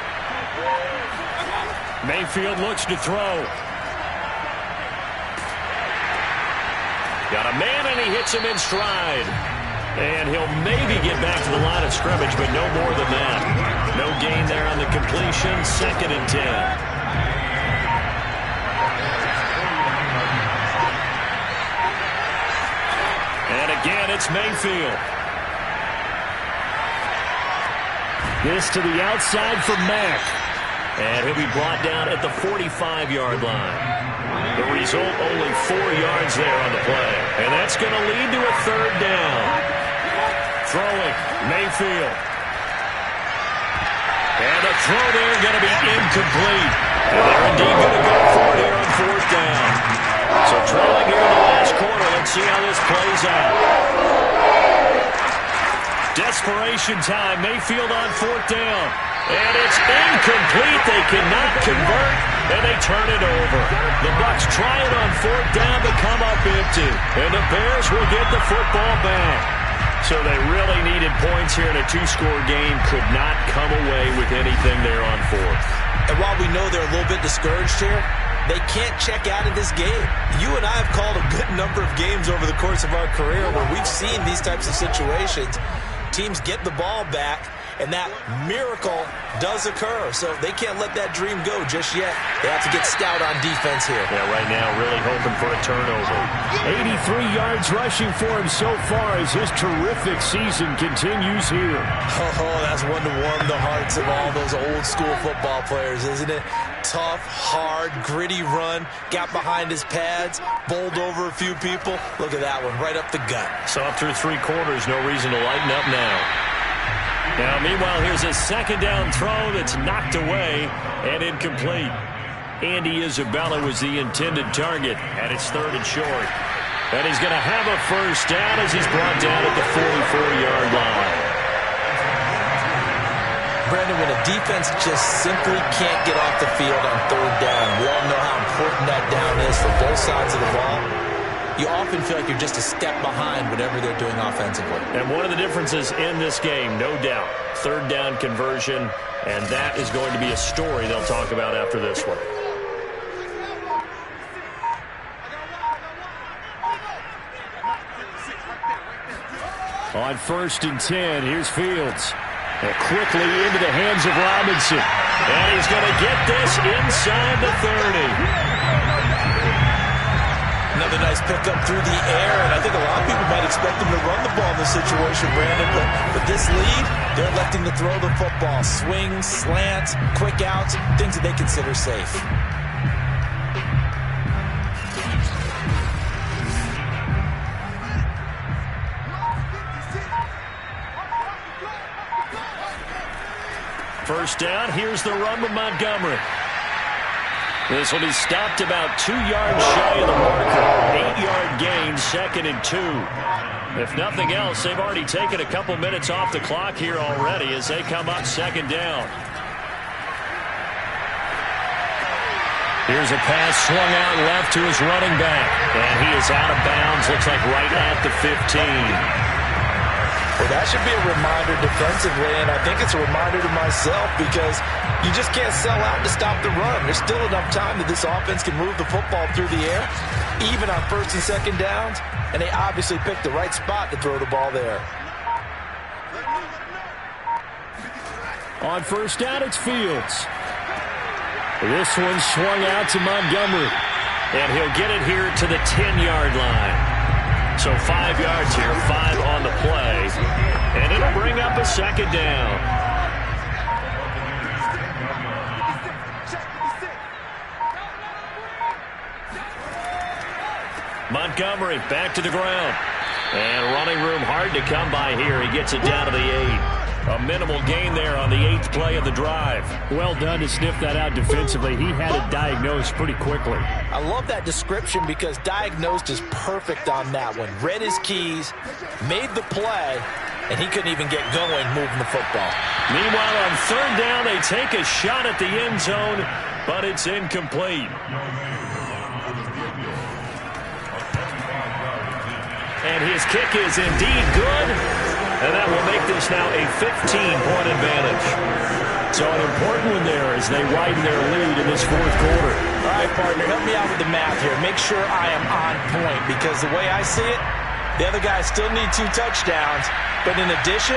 Mayfield looks to throw. Got a man, and he hits him in stride. And he'll maybe get back to the line of scrimmage, but no more than that. No gain there on the completion. 2nd and 10. And again, it's Mayfield. This to the outside for Mack. And he'll be brought down at the 45-yard line. The result, only 4 yards there on the play. And that's going to lead to a 3rd down. Throwing, Mayfield. And the throw there going to be incomplete. And they're indeed going to go for it here on 4th down. So trailing here in the last quarter. Let's see how this plays out. Desperation time. Mayfield on 4th down. And it's incomplete. They cannot convert, and they turn it over. The Bucs try it on 4th down to come up empty. And the Bears will get the football back. So they really needed points here in a 2-score game. Could not come away with anything there on 4th. And while we know they're a little bit discouraged here, they can't check out of this game. You and I have called a good number of games over the course of our career where we've seen these types of situations. Teams get the ball back, and that miracle does occur. So they can't let that dream go just yet. They have to get stout on defense here. Yeah, right now really hoping for a turnover. 83 yards rushing for him so far as his terrific season continues here. Oh, that's one to warm the hearts of all those old school football players, isn't it? Tough, hard, gritty run, got behind his pads, bowled over a few people. Look at that one, right up the gut. So after 3 quarters, no reason to lighten up now. Now, meanwhile, here's a 2nd down throw that's knocked away and incomplete. Andy Isabella was the intended target, and it's 3rd and short. And he's going to have a 1st down as he's brought down at the 44-yard line. Brandon, when a defense just simply can't get off the field on 3rd down, we all know how important that down is for both sides of the ball. You often feel like you're just a step behind whatever they're doing offensively. And one of the differences in this game, no doubt, 3rd down conversion, and that is going to be a story they'll talk about after this one. On 1st and 10, here's Fields. And quickly into the hands of Robinson. And he's going to get this inside the 30. Another nice pickup through the air, and I think a lot of people might expect him to run the ball in this situation, Brandon, but with this lead, they're electing to throw the football. Swings, slants, quick outs, things that they consider safe. First down, here's the run with Montgomery. This will be stopped about 2 yards shy of the marker. 8-yard gain, 2nd and 2. If nothing else, they've already taken a couple minutes off the clock here already as they come up 2nd down. Here's a pass swung out left to his running back. And he is out of bounds, looks like right at the 15. Well, that should be a reminder defensively, and I think it's a reminder to myself because you just can't sell out to stop the run. There's still enough time that this offense can move the football through the air, even on 1st and 2nd downs, and they obviously picked the right spot to throw the ball there. On 1st down, it's Fields. This one swung out to Montgomery. And he'll get it here to the 10-yard line. So 5 yards here, 5 on the play. And it'll bring up a 2nd down. Montgomery back to the ground. And running room hard to come by here. He gets it down to the 8. A minimal gain there on the 8th play of the drive. Well done to sniff that out defensively. He had it diagnosed pretty quickly. I love that description because diagnosed is perfect on that one. Read his keys, made the play, and he couldn't even get going moving the football. Meanwhile, on 3rd down, they take a shot at the end zone, but it's incomplete. And his kick is indeed good. And that will make this now a 15-point advantage. So an important one there as they widen their lead in this 4th quarter. All right, partner, help me out with the math here. Make sure I am on point because the way I see it, the other guys still need 2 touchdowns, but in addition,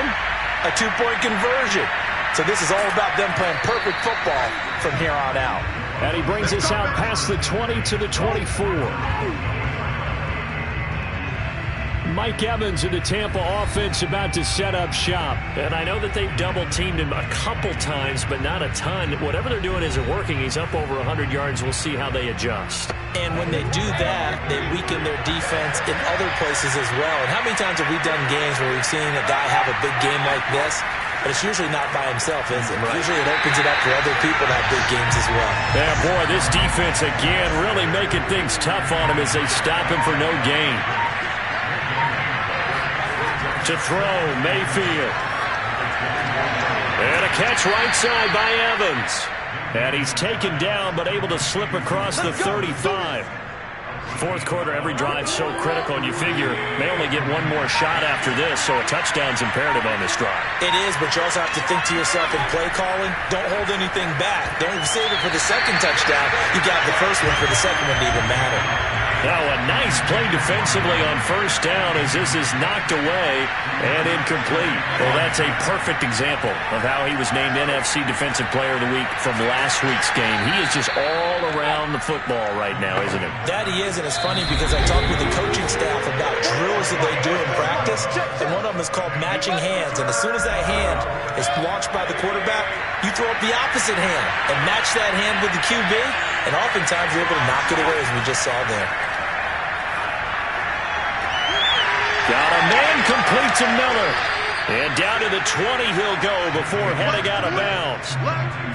a 2-point conversion. So this is all about them playing perfect football from here on out. And he brings us out past the 20 to the 24. Mike Evans in the Tampa offense about to set up shop. And I know that they've double-teamed him a couple times, but not a ton. Whatever they're doing isn't working. He's up over 100 yards. We'll see how they adjust. And when they do that, they weaken their defense in other places as well. And how many times have we done games where we've seen a guy have a big game like this, but it's usually not by himself, is it? Right. Usually it opens it up for other people to have big games as well. Yeah, boy, this defense again really making things tough on him as they stop him for no gain. To throw, Mayfield. And a catch right side by Evans. And he's taken down but able to slip across the 35. Fourth quarter, every drive so critical, and you figure may only get one more shot after this, so a touchdown's imperative on this drive. It is, but you also have to think to yourself in play calling, don't hold anything back. Don't save it for the second touchdown. You got the first one for the second one to even matter. Now a nice play defensively on first down as this is knocked away and incomplete. Well, that's a perfect example of how he was named NFC Defensive Player of the Week from last week's game. He is just all around the football right now, isn't he? That he is, and it's funny because I talked with the coaching staff about drills that they do in practice, and one of them is called matching hands. And as soon as that hand is launched by the quarterback, you throw up the opposite hand and match that hand with the QB, and oftentimes you're able to knock it away, as we just saw there. Got a man complete to Miller. And down to the 20 he'll go before heading out of bounds.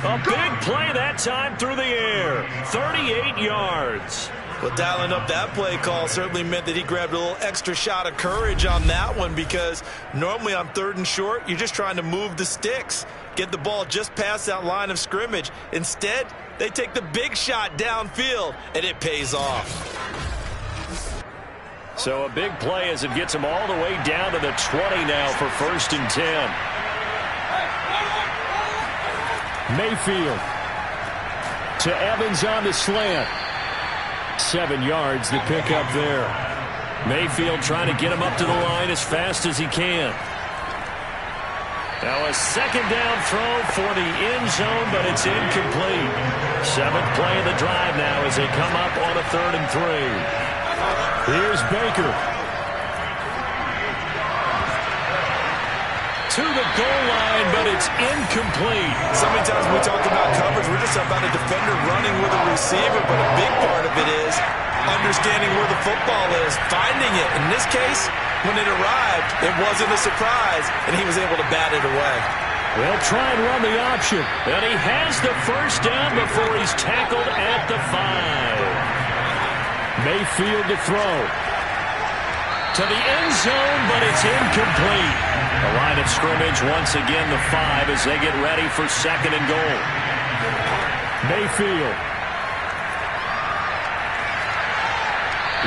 A big play that time through the air. 38 yards. Well, dialing up that play call certainly meant that he grabbed a little extra shot of courage on that one, because normally on 3rd and short, you're just trying to move the sticks, get the ball just past that line of scrimmage. Instead, they take the big shot downfield, and it pays off. So a big play as it gets him all the way down to the 20 now for 1st and 10. Mayfield to Evans on the slant. 7 yards to pick up there. Mayfield trying to get him up to the line as fast as he can. Now a second down throw for the end zone, but it's incomplete. 7th play of the drive now as they come up on a 3rd and 3. Here's Baker. To the goal line, but it's incomplete. So many times when we talk about coverage, we're just about a defender running with a receiver, but a big part of it is understanding where the football is, finding it. In this case, when it arrived, it wasn't a surprise, and he was able to bat it away. They'll try and run the option. And he has the first down before he's tackled at the 5. Mayfield to throw. To the end zone, but it's incomplete. The line of scrimmage once again the 5 as they get ready for 2nd and goal. Mayfield.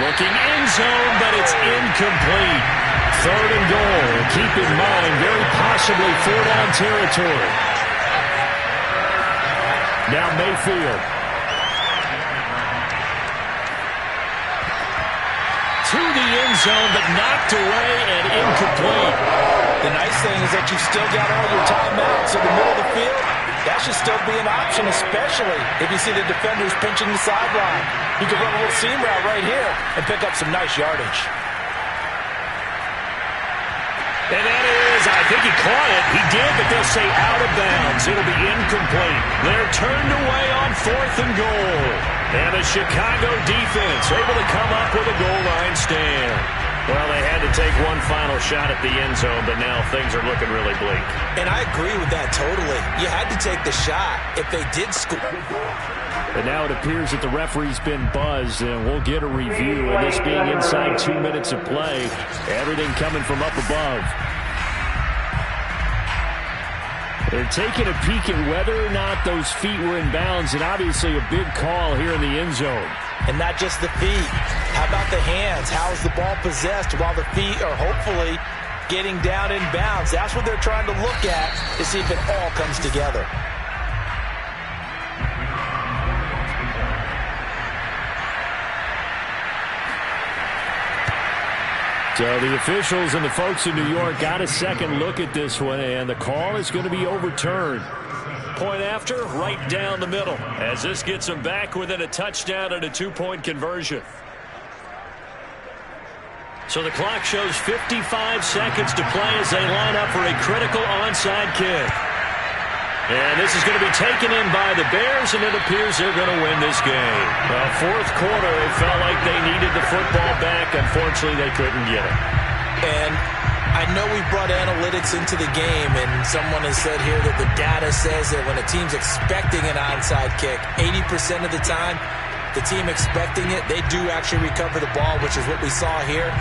Looking end zone, but it's incomplete. 3rd and goal. Keep in mind, very possibly 4-down territory. Now Mayfield. To the end zone, but knocked away and incomplete. The nice thing is that you've still got all your timeouts in the middle of the field. That should still be an option, especially if you see the defenders pinching the sideline. You can run a little seam route right here and pick up some nice yardage. And that is, I think he caught it. He did, but they'll say out of bounds. It'll be incomplete. They're turned away on 4th and goal. And the Chicago defense able to come up with a goal line stand. Well, they had to take one final shot at the end zone, but now things are looking really bleak. And I agree with that totally. You had to take the shot if they did score. And now it appears that the referee's been buzzed, and we'll get a review. And this being inside 2 minutes of play, everything coming from up above. They're taking a peek at whether or not those feet were in bounds, and obviously a big call here in the end zone. And not just the feet. How about the hands? How is the ball possessed while the feet are hopefully getting down in bounds? That's what they're trying to look at to see if it all comes together. So the officials and the folks in New York got a second look at this one, and the call is going to be overturned. Point after, right down the middle, as this gets them back within a touchdown and a 2-point conversion. So the clock shows 55 seconds to play as they line up for a critical onside kick. And this is going to be taken in by the Bears, and it appears they're going to win this game. Well, 4th quarter, it felt like they needed the football back. Unfortunately, they couldn't get it. And I know we brought analytics into the game, and someone has said here that the data says that when a team's expecting an onside kick, 80% of the time, the team expecting it, they do actually recover the ball, which is what we saw here.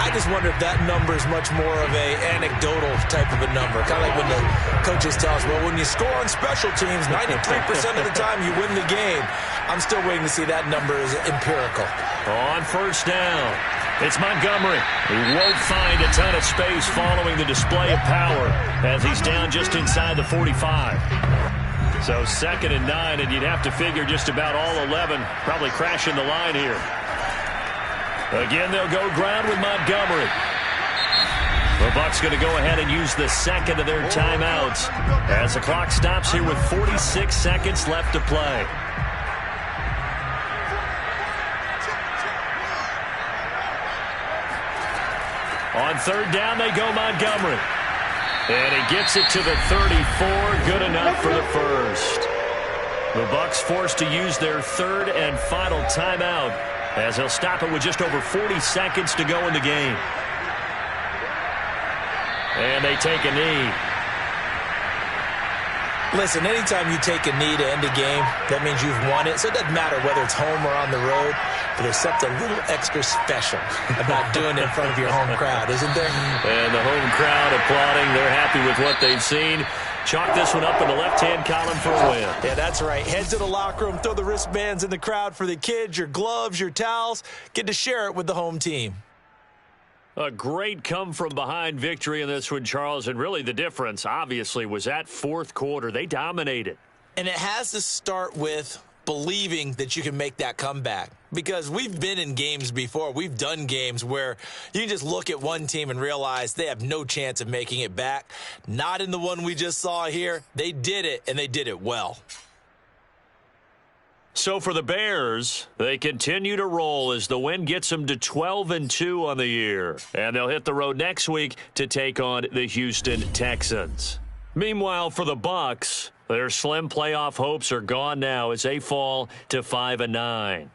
I just wonder if that number is much more of a anecdotal type of a number. Kind of like when the coaches tell us, well, when you score on special teams, 93% of the time you win the game. I'm still waiting to see that number is empirical. On first down, it's Montgomery. He won't find a ton of space following the display of power as he's down just inside the 45. So 2nd and 9, and you'd have to figure just about all 11 probably crashing the line here. Again, they'll go ground with Montgomery. The Bucs going to go ahead and use the second of their timeouts as the clock stops here with 46 seconds left to play. On 3rd down, they go Montgomery. And he gets it to the 34. Good enough for the first. The Bucs forced to use their 3rd and final timeout as they'll stop it with just over 40 seconds to go in the game. And they take a knee. Listen, anytime you take a knee to end a game, that means you've won it. So it doesn't matter whether it's home or on the road, but there's something a little extra special about doing it in front of your home crowd, isn't there? And the home crowd applauding. They're happy with what they've seen. Chalk this one up in the left-hand column for a win. Yeah, that's right. Head to the locker room, throw the wristbands in the crowd for the kids, your gloves, your towels. Get to share it with the home team. A great come-from-behind victory in this one, Charles, and really the difference, obviously, was that 4th quarter. They dominated. And it has to start with believing that you can make that comeback. Because we've been in games before. We've done games where you can just look at one team and realize they have no chance of making it back. Not in the one we just saw here. They did it, and they did it well. So for the Bears, they continue to roll as the win gets them to 12-2 on the year. And they'll hit the road next week to take on the Houston Texans. Meanwhile, for the Bucs, their slim playoff hopes are gone now as they fall to 5-9.